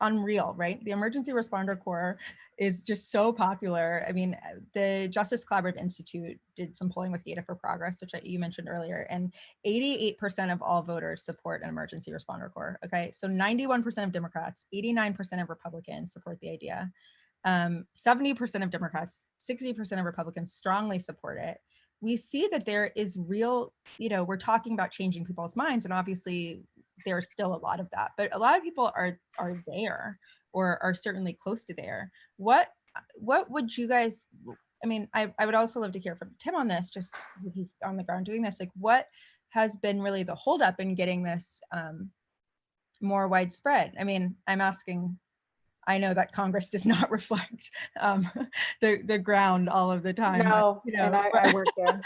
unreal, right? The Emergency Responder Corps is just so popular. I mean, the Justice Collaborative Institute did some polling with Data for Progress, which you mentioned earlier, and 88% of all voters support an Emergency Responder Corps. Okay, so 91% of Democrats, 89% of Republicans support the idea. 70% of Democrats, 60% of Republicans strongly support it. We see that there is real, we're talking about changing people's minds, and obviously there's still a lot of that, but a lot of people are there, or are certainly close to there. What would you guys, I mean, I would also love to hear from Tim on this, just because he's on the ground doing this. Like, what has been really the holdup in getting this more widespread? I mean, I'm asking, I know that Congress does not reflect the ground all of the time. No, but, and I work there.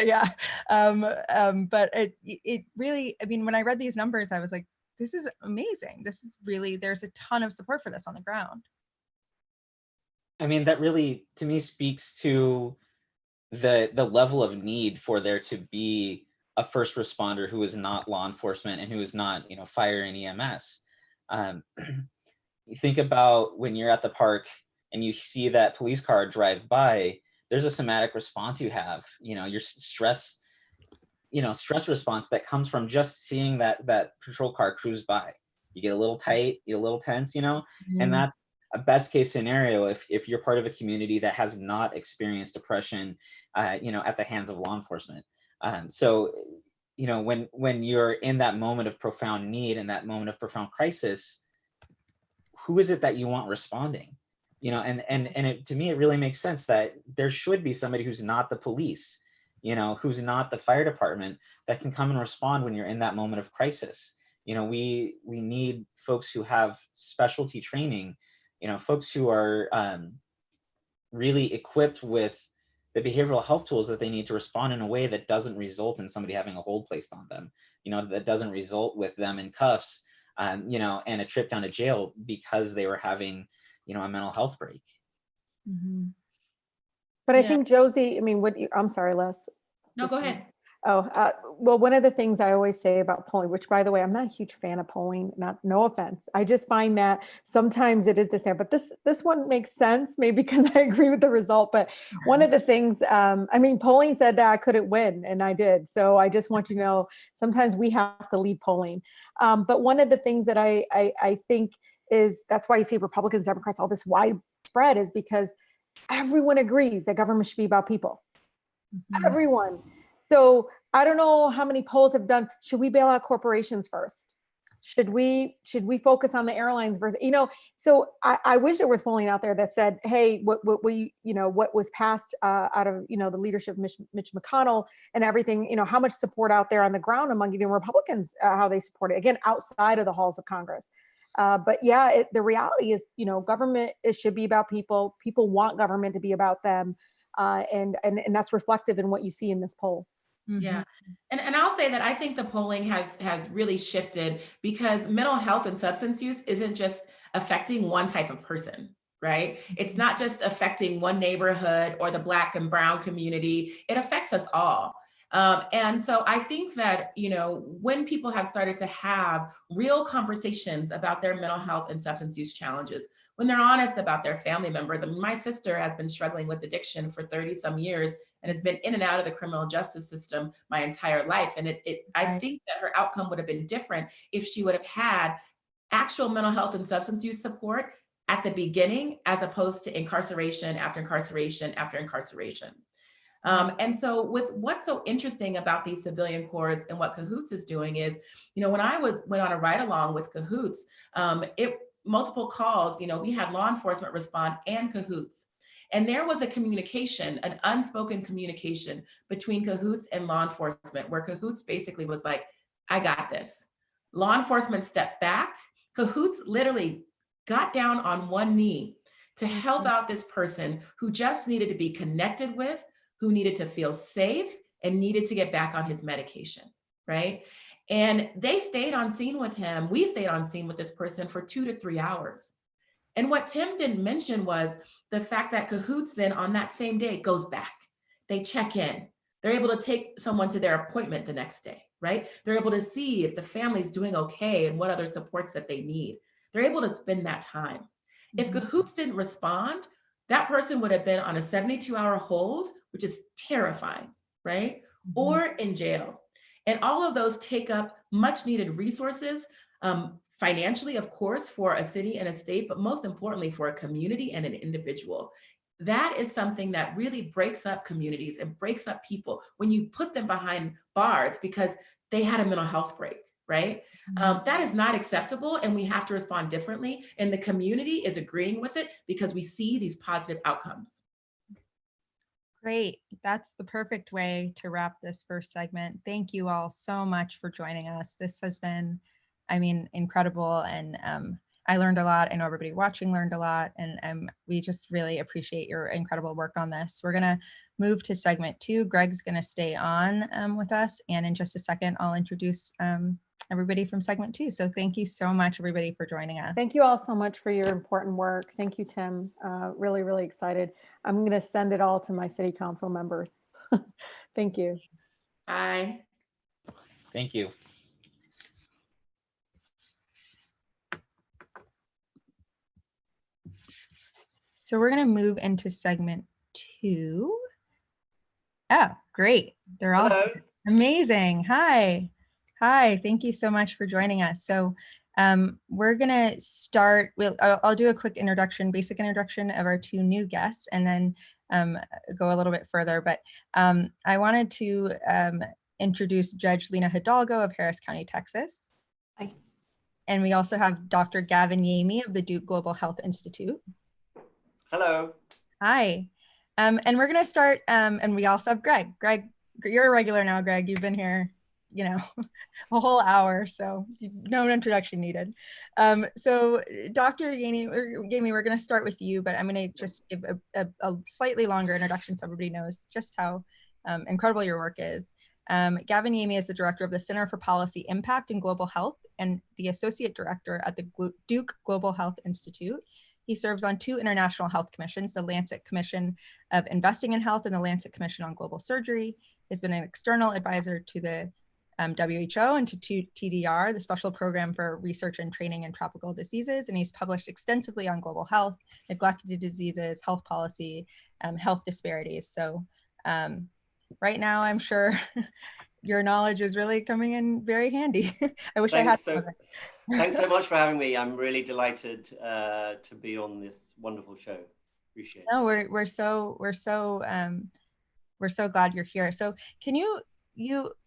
Yeah, but it really, I mean, when I read these numbers, I was like, this is amazing. This is really, there's a ton of support for this on the ground. I mean, that really, to me, speaks to the level of need for there to be a first responder who is not law enforcement and who is not, fire and EMS. You think about when you're at the park and you see that police car drive by, there's a somatic response you have, your stress response that comes from just seeing that patrol car cruise by. You get a little tight, you get a little tense, and that's a best case scenario if you're part of a community that has not experienced oppression, at the hands of law enforcement. So, when you're in that moment of profound need and that moment of profound crisis, who is it that you want responding? To me, it really makes sense that there should be somebody who's not the police, who's not the fire department, that can come and respond when you're in that moment of crisis. We need folks who have specialty training, folks who are really equipped with the behavioral health tools that they need to respond in a way that doesn't result in somebody having a hold placed on them, that doesn't result with them in cuffs, and a trip down to jail because they were having, a mental health break. Mm-hmm. But I think, Josie, I mean, I'm sorry, Les. No, go ahead. Oh, well, one of the things I always say about polling, which, by the way, I'm not a huge fan of polling, no offense. I just find that sometimes it is the same, but this one makes sense, maybe because I agree with the result. But one of the things, I mean, polling said that I couldn't win, and I did. So I just want you to know, sometimes we have to lead polling. But one of the things that I think is, that's why you see Republicans, Democrats, all this widespread, is because everyone agrees that government should be about people. Mm-hmm. Everyone. So I don't know how many polls have done, should we bail out corporations first? Should we focus on the airlines versus, so I wish there was polling out there that said, hey, what was passed out of, the leadership of Mitch McConnell and everything, how much support out there on the ground among even Republicans, how they support it, again, outside of the halls of Congress. But yeah, the reality is, government, it should be about people. People want government to be about them. And that's reflective in what you see in this poll. Yeah. And I'll say that I think the polling has really shifted, because mental health and substance use isn't just affecting one type of person, right? It's not just affecting one neighborhood or the Black and brown community. It affects us all. And so I think that, when people have started to have real conversations about their mental health and substance use challenges, when they're honest about their family members. I mean, my sister has been struggling with addiction for 30 some years and has been in and out of the criminal justice system my entire life. And I think that her outcome would have been different if she would have had actual mental health and substance use support at the beginning, as opposed to incarceration after incarceration after incarceration. And so with what's so interesting about these civilian corps and what Cahoots is doing is, when I went on a ride along with Cahoots, multiple calls, we had law enforcement respond and Cahoots. And there was a communication, an unspoken communication between Cahoots and law enforcement, where Cahoots basically was like, I got this. Law enforcement stepped back. Cahoots literally got down on one knee to help out this person who just needed to be connected with, who needed to feel safe and needed to get back on his medication, right? And they stayed on scene with him. We stayed on scene with this person for 2 to 3 hours. And what Tim didn't mention was the fact that Cahoots then on that same day goes back. They check in. They're able to take someone to their appointment the next day, right? They're able to see if the family's doing okay and what other supports that they need. They're able to spend that time. If Cahoots didn't respond, that person would have been on a 72-hour hold, which is terrifying, right? Or in jail. And all of those take up much needed resources, financially, of course, for a city and a state, but most importantly for a community and an individual. That is something that really breaks up communities and breaks up people when you put them behind bars because they had a mental health break, right? That is not acceptable, and we have to respond differently. And the community is agreeing with it because we see these positive outcomes. Great. That's the perfect way to wrap this first segment. Thank you all so much for joining us. This has been, I mean, incredible. And I learned a lot. I know everybody watching learned a lot. And we just really appreciate your incredible work on this. We're going to move to segment 2. Greg's going to stay on with us. And in just a second, I'll introduce everybody from segment 2. So thank you so much, everybody, for joining us. Thank you all so much for your important work. Thank you, Tim. Really, really excited. I'm going to send it all to my city council members. Thank you. Bye. Thank you. So we're going to move into segment 2. Oh, great. They're all here. Amazing. Hi. Hi. Thank you so much for joining us. So we're going to start with, I'll do a quick introduction, basic introduction of our 2 new guests, and then go a little bit further. But I wanted to introduce Judge Lina Hidalgo of Harris County, Texas. Hi. And we also have Dr. Gavin Yamey of the Duke Global Health Institute. Hello. Hi. And we're going to start, and we also have Greg. Greg, you're a regular now, Greg. You've been here, you know, a whole hour, so no introduction needed. So Dr. Yamey, we're going to start with you, but I'm going to just give a slightly longer introduction so everybody knows just how incredible your work is. Gavin Yamey is the director of the Center for Policy Impact in Global Health and the associate director at the Duke Global Health Institute. He serves on 2 international health commissions, the Lancet Commission of Investing in Health and the Lancet Commission on Global Surgery. He's been an external advisor to the WHO and to TDR, the Special Program for Research and Training in Tropical Diseases, and he's published extensively on global health, neglected diseases, health policy, health disparities. So right now, I'm sure your knowledge is really coming in very handy. I wish I had some of it. Thanks so much for having me. I'm really delighted to be on this wonderful show. Appreciate it. No, we're so glad you're here. So can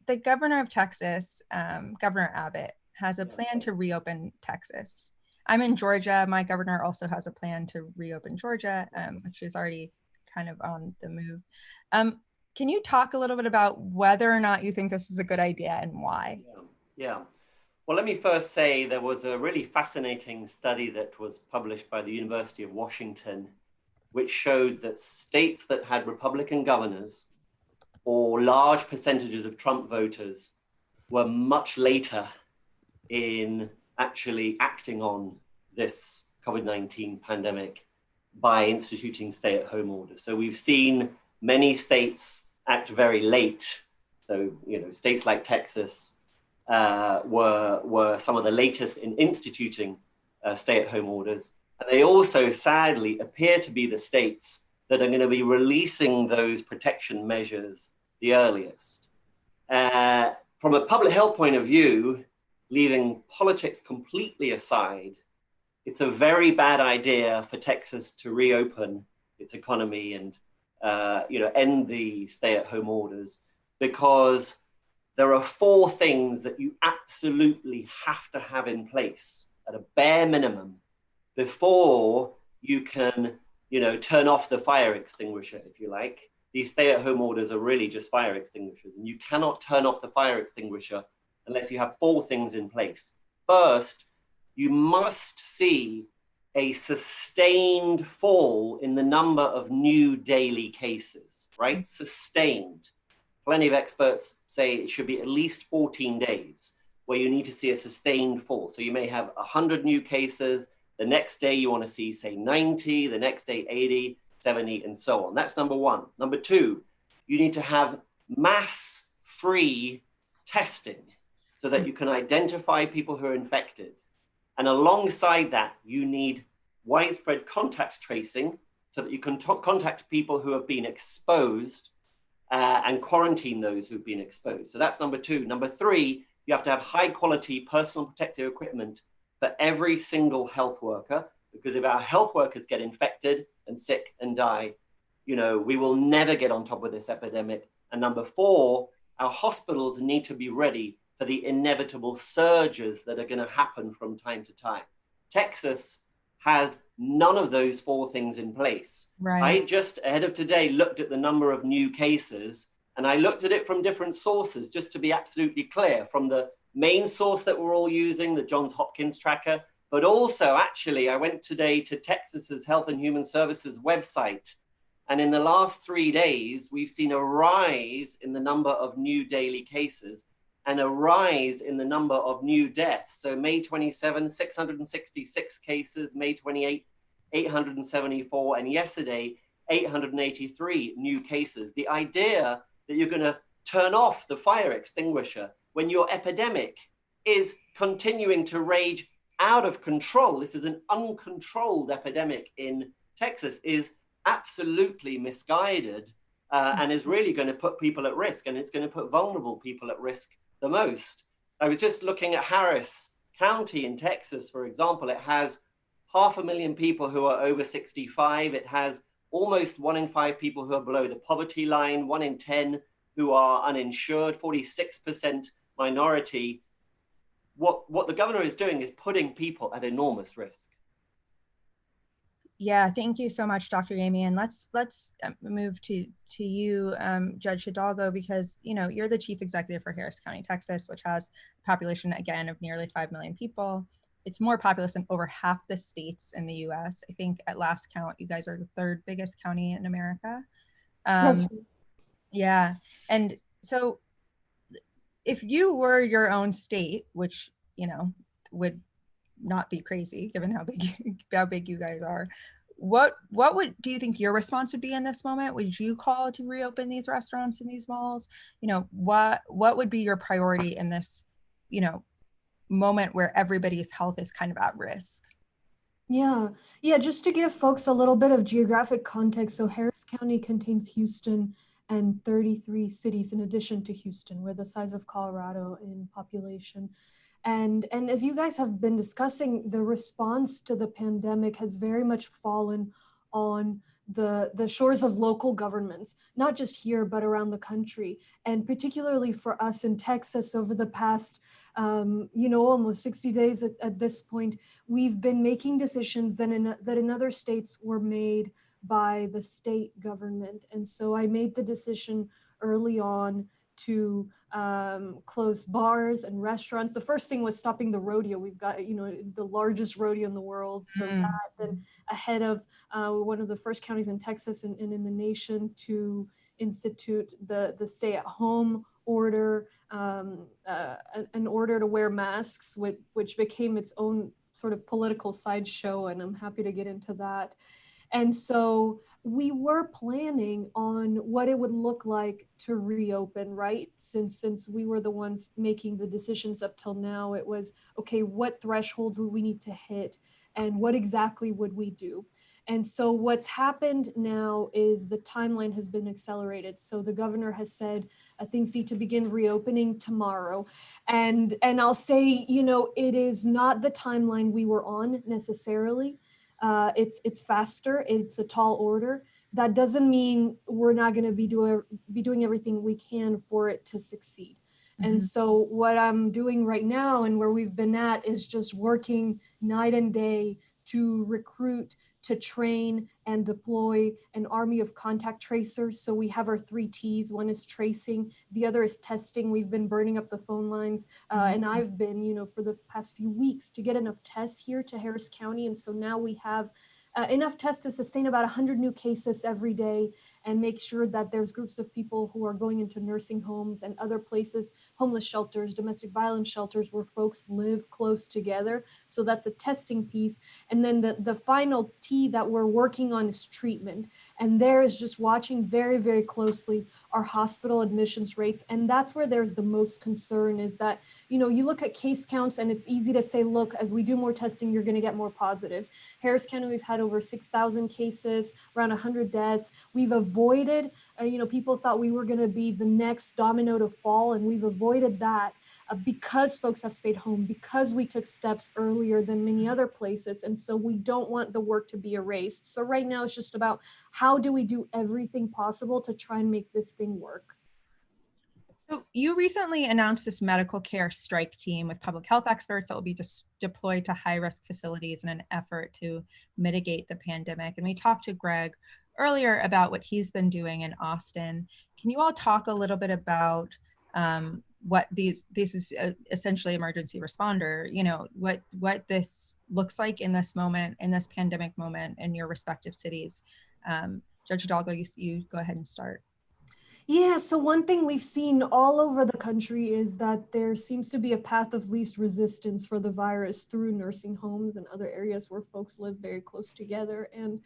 the governor of Texas, Governor Abbott, has a plan to reopen Texas. I'm in Georgia. My governor also has a plan to reopen Georgia, which is already kind of on the move. Can you talk a little bit about whether or not you think this is a good idea and why? Yeah. Well, let me first say there was a really fascinating study that was published by the University of Washington, which showed that states that had Republican governors or large percentages of Trump voters were much later in actually acting on this COVID-19 pandemic by instituting stay-at-home orders. So we've seen many states act very late. So, you know, states like Texas were some of the latest in instituting stay-at-home orders. And they also sadly appear to be the states that are going to be releasing those protection measures the earliest. From a public health point of view, leaving politics completely aside, it's a very bad idea for Texas to reopen its economy and end the stay-at-home orders, because there are 4 things that you absolutely have to have in place at a bare minimum before you can, turn off the fire extinguisher, if you like. These stay-at-home orders are really just fire extinguishers, and you cannot turn off the fire extinguisher unless you have 4 things in place. First, you must see a sustained fall in the number of new daily cases, right? Sustained. Plenty of experts say it should be at least 14 days where you need to see a sustained fall. So you may have 100 new cases, The next day you want to see, say, 90, the next day 80, 70, and so on. That's number one. Number two, you need to have mass-free testing so that you can identify people who are infected. And alongside that, you need widespread contact tracing so that you can contact people who have been exposed and quarantine those who've been exposed. So that's number two. Number three, you have to have high quality personal protective equipment for every single health worker, because if our health workers get infected and sick and die, you know, we will never get on top of this epidemic. And number four, our hospitals need to be ready for the inevitable surges that are going to happen from time to time. Texas has none of those four things in place. Right. I just ahead of today looked at the number of new cases, and I looked at it from different sources, just to be absolutely clear, from the main source that we're all using, the Johns Hopkins tracker, but also actually I went today to Texas's Health and Human Services website. And in the last 3 days, we've seen a rise in the number of new daily cases and a rise in the number of new deaths. So May 27, 666 cases, May 28, 874, and yesterday, 883 new cases. The idea that you're going to turn off the fire extinguisher when your epidemic is continuing to rage out of control, this is an uncontrolled epidemic in Texas, is absolutely misguided and is really going to put people at risk, and it's going to put vulnerable people at risk the most. I was just looking at Harris County in Texas, for example. It has 500,000 people who are over 65. It has almost 1 in 5 people who are below the poverty line, 1 in 10 who are uninsured, 46% minority. What the governor is doing is putting people at enormous risk. Yeah, thank you so much, Dr. Amy. And let's move to you, Judge Hidalgo, because you're the chief executive for Harris County, Texas, which has a population again of nearly 5 million people. It's more populous than over half the states in the U.S. I think at last count, you guys are the 3rd biggest county in America. Yeah, and so if you were your own state, which would not be crazy given how big you guys are, what do you think your response would be in this moment? Would you call to reopen these restaurants and these malls? What would be your priority in this moment where everybody's health is kind of at risk? Yeah, just to give folks a little bit of geographic context. So Harris County contains Houston and 33 cities in addition to Houston. We're the size of Colorado in population. And as you guys have been discussing, the response to the pandemic has very much fallen on the shores of local governments, not just here, but around the country. And particularly for us in Texas over the past, almost 60 days at this point, we've been making decisions that in other states were made by the state government. And so I made the decision early on to close bars and restaurants. The first thing was stopping the rodeo. We've got, the largest rodeo in the world. So that, then ahead of one of the first counties in Texas and in the nation to institute the stay-at-home order, an order to wear masks, which became its own sort of political sideshow, and I'm happy to get into that. And so we were planning on what it would look like to reopen, right? Since we were the ones making the decisions up till now, it was, okay, what thresholds would we need to hit and what exactly would we do? And so what's happened now is the timeline has been accelerated. So the governor has said things need to begin reopening tomorrow. And I'll say, it is not the timeline we were on necessarily. It's faster, it's a tall order. That doesn't mean we're not going to be doing everything we can for it to succeed. Mm-hmm. And so what I'm doing right now and where we've been at is just working night and day to recruit, to train and deploy an army of contact tracers. So we have our 3 T's. One is tracing, the other is testing. We've been burning up the phone lines and I've been, for the past few weeks to get enough tests here to Harris County. And so now we have enough tests to sustain about 100 new cases every day. and make sure that there's groups of people who are going into nursing homes and other places, homeless shelters, domestic violence shelters, where folks live close together. So that's a testing piece. And then the final T that we're working on is treatment. And there is just watching very, very closely our hospital admissions rates. And that's where there's the most concern, is that, you know, you look at case counts and it's easy to say, look, as we do more testing, you're going to get more positives. Harris County, we've had over 6,000 cases, around 100 deaths. We've avoided, you know, people thought we were going to be the next domino to fall, and we've avoided that because folks have stayed home, because we took steps earlier than many other places. And so we don't want the work to be erased. So right now it's just about how do we do everything possible to try and make this thing work. So you recently announced this medical care strike team with public health experts that will be deployed to high-risk facilities in an effort to mitigate the pandemic. And we talked to Greg earlier about what he's been doing in Austin. Can you all talk a little bit about what this is essentially emergency responder, you know, what this looks like in this moment, in this pandemic moment in your respective cities? Judge Hidalgo, you go ahead and start. Yeah, so one thing we've seen all over the country is that there seems to be a path of least resistance for the virus through nursing homes and other areas where folks live very close together. And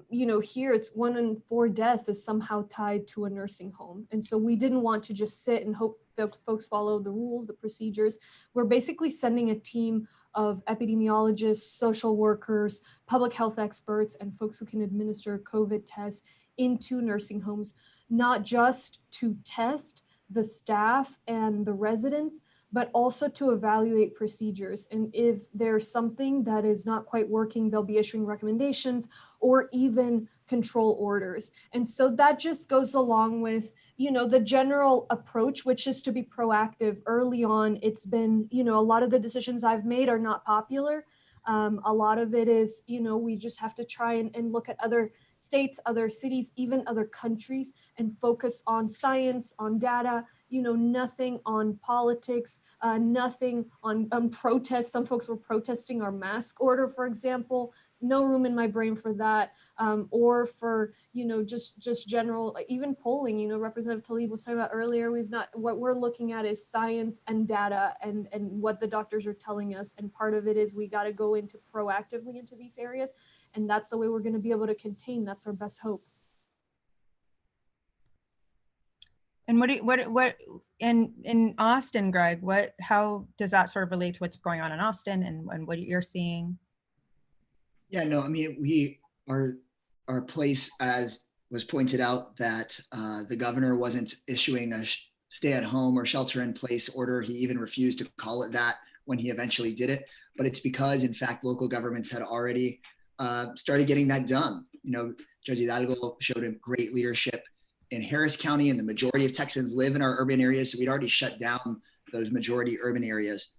you know, here it's 1 in 4 deaths is somehow tied to a nursing home. And so we didn't want to just sit and hope that folks follow the rules, the procedures. We're basically sending a team of epidemiologists, social workers, public health experts, and folks who can administer COVID tests into nursing homes, not just to test the staff and the residents, but also to evaluate procedures. And if there's something that is not quite working, they'll be issuing recommendations or even control orders. And so that just goes along with, you know, the general approach, which is to be proactive early on. It's been, you know, a lot of the decisions I've made are not popular. A lot of it is, you know, we just have to try and look at other states, other cities, even other countries, and focus on science, on data, you know, nothing on politics, nothing on protests. Some folks were protesting our mask order, for example. No room in my brain for that, or for, you know, just general, even polling. You know, Representative Tlaib was talking about earlier, what we're looking at is science and data and what the doctors are telling us. And part of it is we got to go into proactively into these areas. And that's the way we're going to be able to contain. That's our best hope. And what in Austin, Greg, how does that sort of relate to what's going on in Austin and what you're seeing? Yeah, no, I mean, our place, as was pointed out, that the governor wasn't issuing a stay-at-home or shelter-in-place order. He even refused to call it that when he eventually did it. But it's because, in fact, local governments had already started getting that done. You know, Judge Hidalgo showed a great leadership in Harris County, and the majority of Texans live in our urban areas. So we'd already shut down those majority urban areas.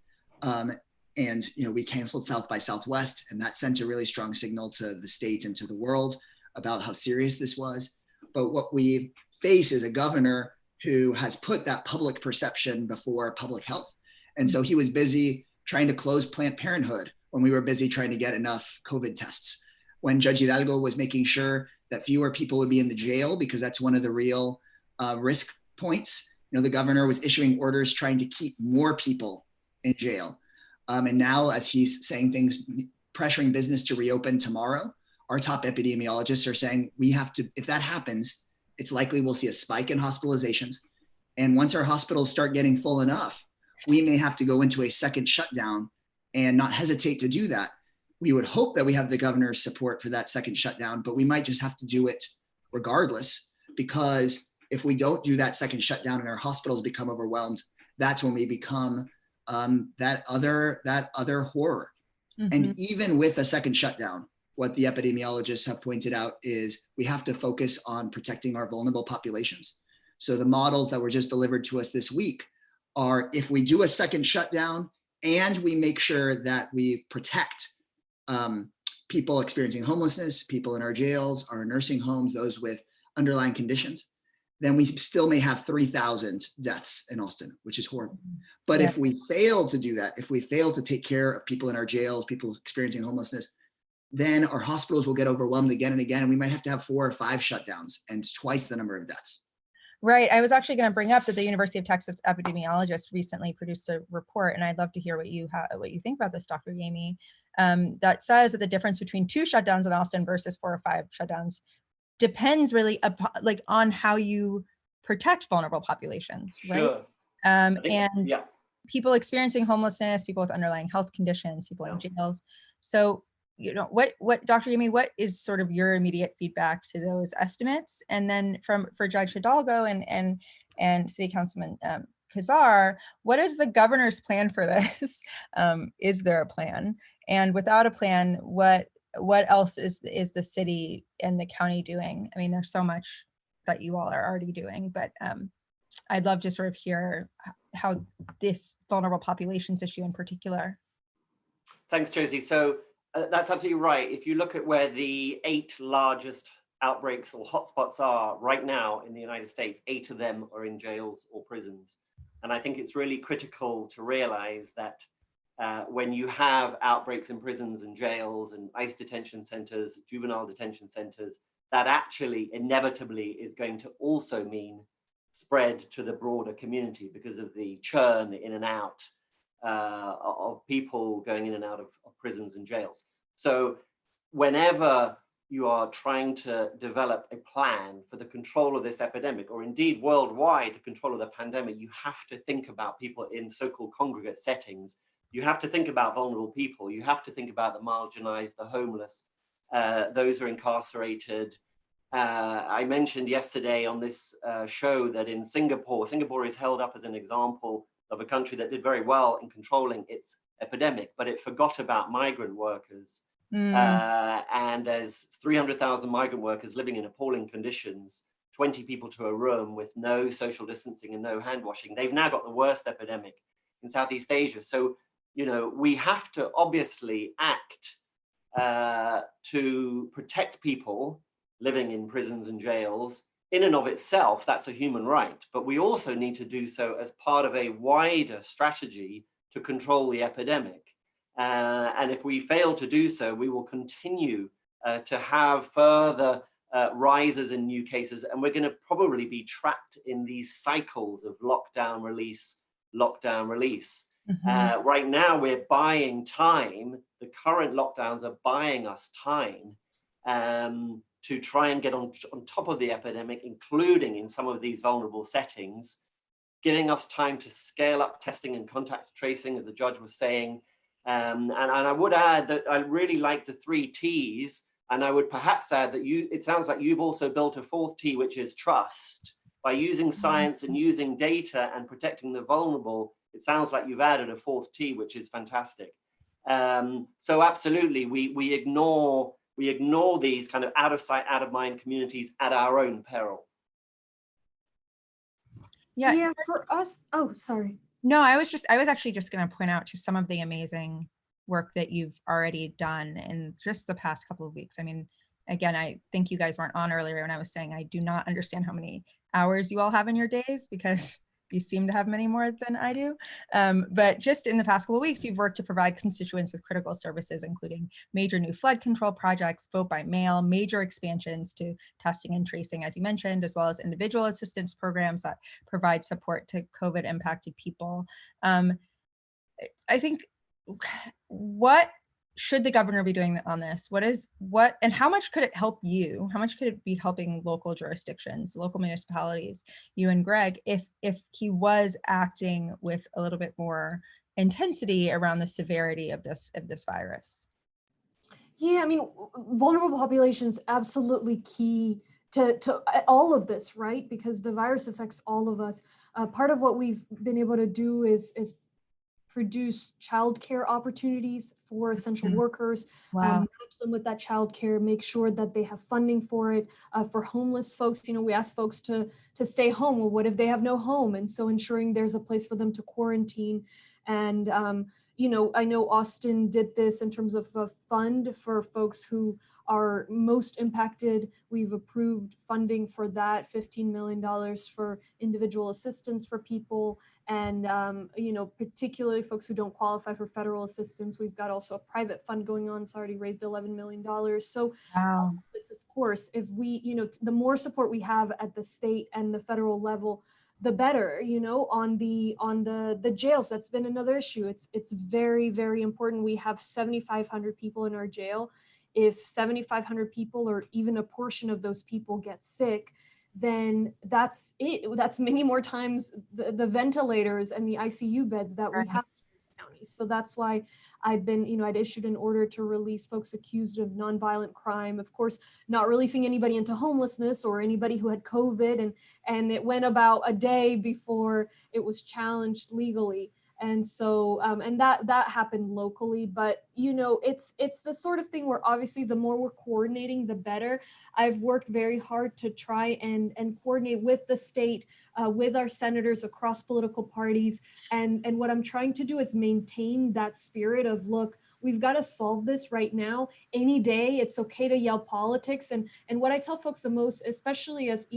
And, you know, we canceled South by Southwest, and that sent a really strong signal to the state and to the world about how serious this was. But what we face is a governor who has put that public perception before public health. And so he was busy trying to close Planned Parenthood when we were busy trying to get enough COVID tests. When Judge Hidalgo was making sure that fewer people would be in the jail, because that's one of the real risk points. You know, the governor was issuing orders trying to keep more people in jail. And now, as he's saying things, pressuring business to reopen tomorrow, our top epidemiologists are saying we have to, if that happens, it's likely we'll see a spike in hospitalizations. And once our hospitals start getting full enough, we may have to go into a second shutdown and not hesitate to do that. We would hope that we have the governor's support for that second shutdown, but we might just have to do it regardless, because if we don't do that second shutdown and our hospitals become overwhelmed, that's when we become that other horror. Mm-hmm. And even with a second shutdown, what the epidemiologists have pointed out is we have to focus on protecting our vulnerable populations. So the models that were just delivered to us this week are, if we do a second shutdown and we make sure that we protect people experiencing homelessness, people in our jails, our nursing homes, those with underlying conditions, then we still may have 3,000 deaths in Austin, which is horrible. But if we fail to do that, if we fail to take care of people in our jails, people experiencing homelessness, then our hospitals will get overwhelmed again and again, and we might have to have 4 or 5 shutdowns and twice the number of deaths. Right. I was actually going to bring up that the University of Texas epidemiologist recently produced a report, and I'd love to hear what you think about this, Dr. Yami, that says that the difference between 2 shutdowns in Austin versus 4 or 5 shutdowns depends really upon, like, on how you protect vulnerable populations, right? Sure. And yeah. people experiencing homelessness, people with underlying health conditions, people in jails. So, you know, what Dr. Yami, what is sort of your immediate feedback to those estimates? And then for Judge Hidalgo and City Councilman Casar, what is the governor's plan for this? Is there a plan? And without a plan, what else is the city and the county doing? I mean, there's so much that you all are already doing, but I'd love to sort of hear how this vulnerable populations issue in particular. Thanks, Josie. So that's absolutely right. If you look at where the 8 largest outbreaks or hotspots are right now in the United States, 8 of them are in jails or prisons. And I think it's really critical to realize that when you have outbreaks in prisons and jails and ICE detention centers, juvenile detention centers, that actually inevitably is going to also mean spread to the broader community because of the churn, the in and out of people going in and out of prisons and jails. So whenever you are trying to develop a plan for the control of this epidemic, or indeed worldwide, the control of the pandemic, you have to think about people in so-called congregate settings. You have to think about vulnerable people. You have to think about the marginalized, the homeless, those who are incarcerated. I mentioned yesterday on this show that in Singapore is held up as an example of a country that did very well in controlling its epidemic, but it forgot about migrant workers. And there's 300,000 migrant workers living in appalling conditions, 20 people to a room with no social distancing and no hand washing. They've now got the worst epidemic in Southeast Asia. So, you know, we have to obviously act to protect people living in prisons and jails. In and of itself, that's a human right, but we also need to do so as part of a wider strategy to control the epidemic. And if we fail to do so, we will continue to have further rises in new cases, and we're going to probably be trapped in these cycles of lockdown, release, lockdown, release. Right now, we're buying time. The current lockdowns are buying us time to try and get on top of the epidemic, including in some of these vulnerable settings, giving us time to scale up testing and contact tracing, as the judge was saying. And I would add that I really like the 3 T's, and I would perhaps add that it sounds like you've also built a 4th T, which is trust. By using science and using data and protecting the vulnerable, it sounds like you've added a 4th T, which is fantastic. So absolutely, we ignore these kind of out of sight, out of mind communities at our own peril. Yeah, for us, oh, sorry. No, I was actually just going to point out just some of the amazing work that you've already done in just the past couple of weeks. I mean, again, I think you guys weren't on earlier when I was saying I do not understand how many hours you all have in your days, because you seem to have many more than I do. But just in the past couple of weeks, you've worked to provide constituents with critical services, including major new flood control projects, vote by mail, major expansions to testing and tracing, as you mentioned, as well as individual assistance programs that provide support to COVID impacted people. I think, what should the governor be doing on this? And how much could it help you? How much could it be helping local jurisdictions, local municipalities, you and Greg, if he was acting with a little bit more intensity around the severity of this virus? Yeah, I mean, vulnerable populations absolutely key to all of this, right? Because the virus affects all of us. Part of what we've been able to do is produce childcare opportunities for essential workers, match them with that childcare, make sure that they have funding for it. For homeless folks, you know, we ask folks to stay home. Well, what if they have no home? And so ensuring there's a place for them to quarantine. And I know Austin did this in terms of a fund for folks who are most impacted. We've approved funding for that, $15 million for individual assistance for people. And, particularly folks who don't qualify for federal assistance. We've got also a private fund going on. It's already raised $11 million. So Wow. of course, if we, the more support we have at the state and the federal level, the better, on the jails. That's been another issue. It's very, very important. We have 7,500 people in our jail. If 7,500 people or even a portion of those people get sick, then that's it. That's many more times the ventilators and the ICU beds that we have in Harris County. So that's why I've been, I'd issued an order to release folks accused of nonviolent crime. Of course, not releasing anybody into homelessness or anybody who had COVID. And it went about a day before it was challenged legally. And so, and that happened locally, but it's the sort of thing where obviously the more we're coordinating, the better. I've worked very hard to try and coordinate with the state, with our senators across political parties. And what I'm trying to do is maintain that spirit of, look, we've got to solve this right now. Any day, it's okay to yell politics. And what I tell folks the most, especially as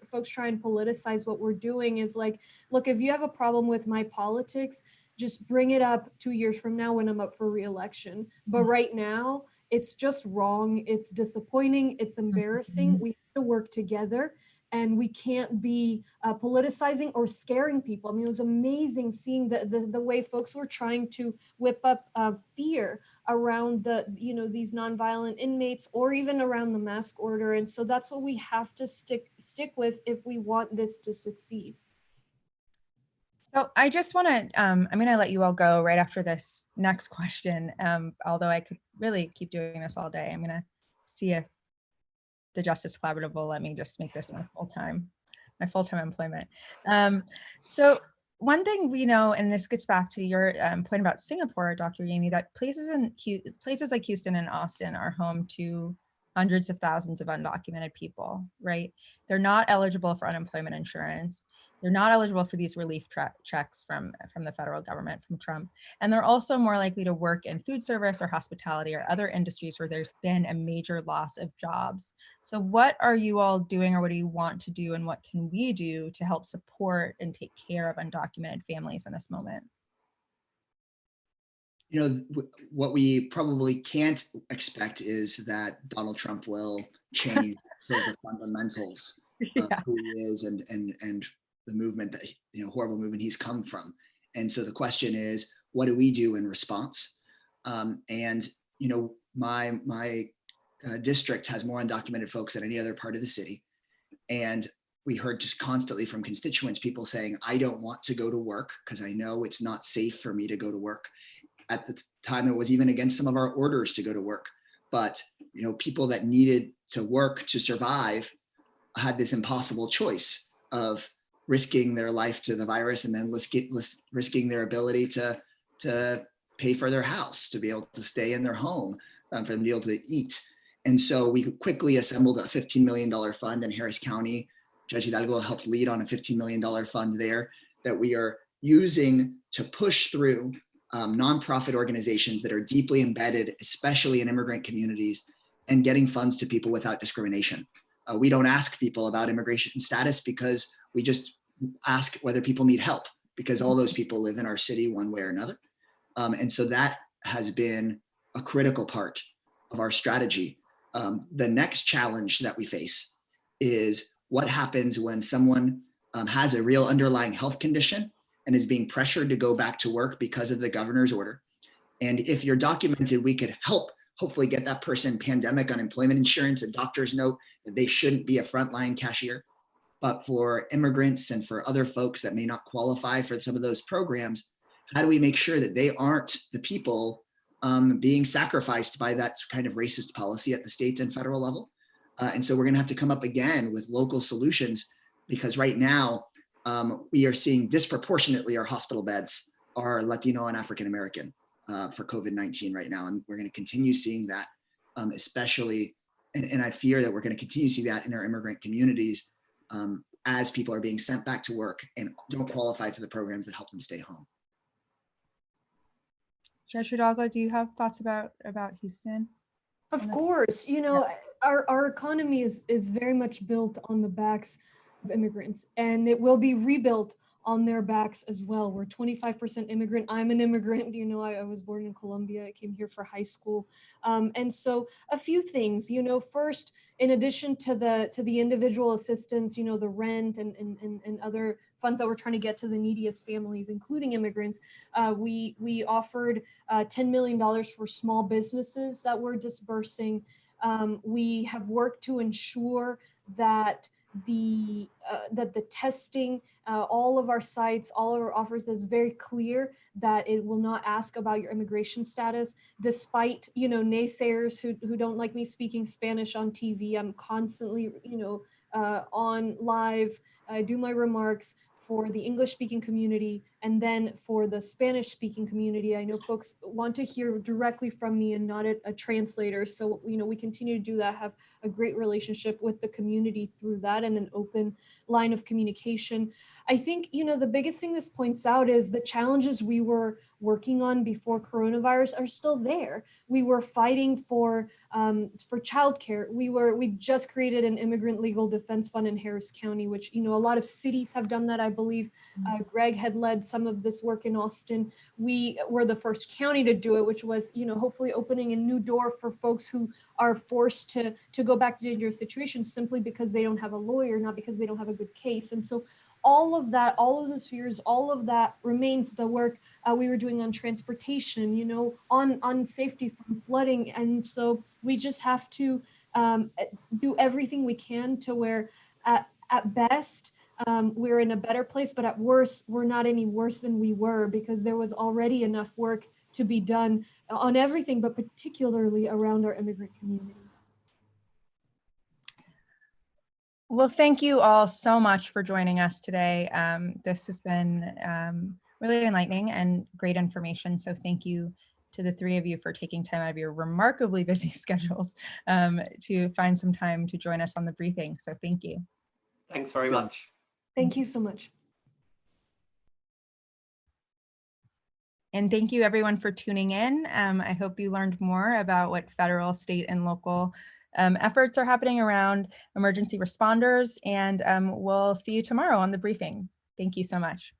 folks try and politicize what we're doing, is like, look, if you have a problem with my politics, just bring it up 2 years from now when I'm up for re-election. But right now, it's just wrong. It's disappointing. It's embarrassing. We have to work together. And we can't be politicizing or scaring people. I mean, it was amazing seeing the way folks were trying to whip up fear around these nonviolent inmates, or even around the mask order. And so that's what we have to stick with if we want this to succeed. So I just want to, I'm going to let you all go right after this next question. Although I could really keep doing this all day. I'm going to see if the Justice Collaborative will let me just make this my full-time employment. So one thing we know, and this gets back to your point about Singapore, Dr. Yami, that places like Houston and Austin are home to hundreds of thousands of undocumented people, right? They're not eligible for unemployment insurance. They're not eligible for these relief checks from the federal government, from Trump. And they're also more likely to work in food service or hospitality or other industries where there's been a major loss of jobs. So what are you all doing, or what do you want to do, and what can we do to help support and take care of undocumented families in this moment? What we probably can't expect is that Donald Trump will change the fundamentals of who he is and the movement that, horrible movement he's come from. And so the question is, what do we do in response? My district has more undocumented folks than any other part of the city. And we heard just constantly from constituents, people saying, I don't want to go to work because I know it's not safe for me to go to work. At the time, it was even against some of our orders to go to work. But, people that needed to work to survive had this impossible choice of risking their life to the virus and then risking their ability to pay for their house, to be able to stay in their home, for them to be able to eat. And so we quickly assembled a $15 million fund in Harris County. Judge Hidalgo helped lead on a $15 million fund there that we are using to push through nonprofit organizations that are deeply embedded, especially in immigrant communities, and getting funds to people without discrimination. We don't ask people about immigration status because we just ask whether people need help, because all those people live in our city one way or another. And so that has been a critical part of our strategy. The next challenge that we face is what happens when someone has a real underlying health condition and is being pressured to go back to work because of the governor's order. And if you're documented, we could help hopefully get that person pandemic unemployment insurance, a doctor's note that they shouldn't be a frontline cashier. But for immigrants and for other folks that may not qualify for some of those programs, how do we make sure that they aren't the people being sacrificed by that kind of racist policy at the state and federal level? And so we're gonna have to come up again with local solutions, because right now we are seeing disproportionately our hospital beds are Latino and African-American for COVID-19 right now. And we're gonna continue seeing that, especially, and I fear that we're gonna continue to see that in our immigrant communities as people are being sent back to work and don't qualify for the programs that help them stay home. Judge Hidalgo, do you have thoughts about Houston? Of course, you know, our economy is very much built on the backs of immigrants, and it will be rebuilt on their backs as well. We're 25% immigrant. I'm an immigrant. You know, I was born in Colombia. I came here for high school. And so a few things, you know, first, in addition to the individual assistance, you know, the rent and other funds that we're trying to get to the neediest families, including immigrants, we offered $10 million for small businesses that we're dispersing. We have worked to ensure that the testing, all of our sites, all of our offers is very clear that it will not ask about your immigration status, despite, you know, naysayers who don't like me speaking Spanish on TV. I'm constantly, you know, on live. I do my remarks for the English speaking community, and then for the Spanish speaking community. I know folks want to hear directly from me and not a translator. So, you know, we continue to do that, have a great relationship with the community through that and an open line of communication. I think, you know, the biggest thing this points out is the challenges we were working on before coronavirus are still there. We were fighting for childcare. We just created an immigrant legal defense fund in Harris County, which, you know, a lot of cities have done that. I believe Greg had led some of this work in Austin. We were the first county to do it, which was, you know, hopefully opening a new door for folks who are forced to go back to dangerous situations simply because they don't have a lawyer, not because they don't have a good case. And so all of that, all of those fears, all of that remains the work we were doing on transportation, you know, on safety from flooding. And so we just have to do everything we can to where at best, we're in a better place, but at worst, we're not any worse than we were, because there was already enough work to be done on everything, but particularly around our immigrant community. Well, thank you all so much for joining us today. This has been really enlightening and great information. So thank you to the three of you for taking time out of your remarkably busy schedules to find some time to join us on the briefing. So thank you. Thanks very much. Thank you so much. And thank you everyone for tuning in. I hope you learned more about what federal, state, and local efforts are happening around emergency responders, and we'll see you tomorrow on the briefing. Thank you so much.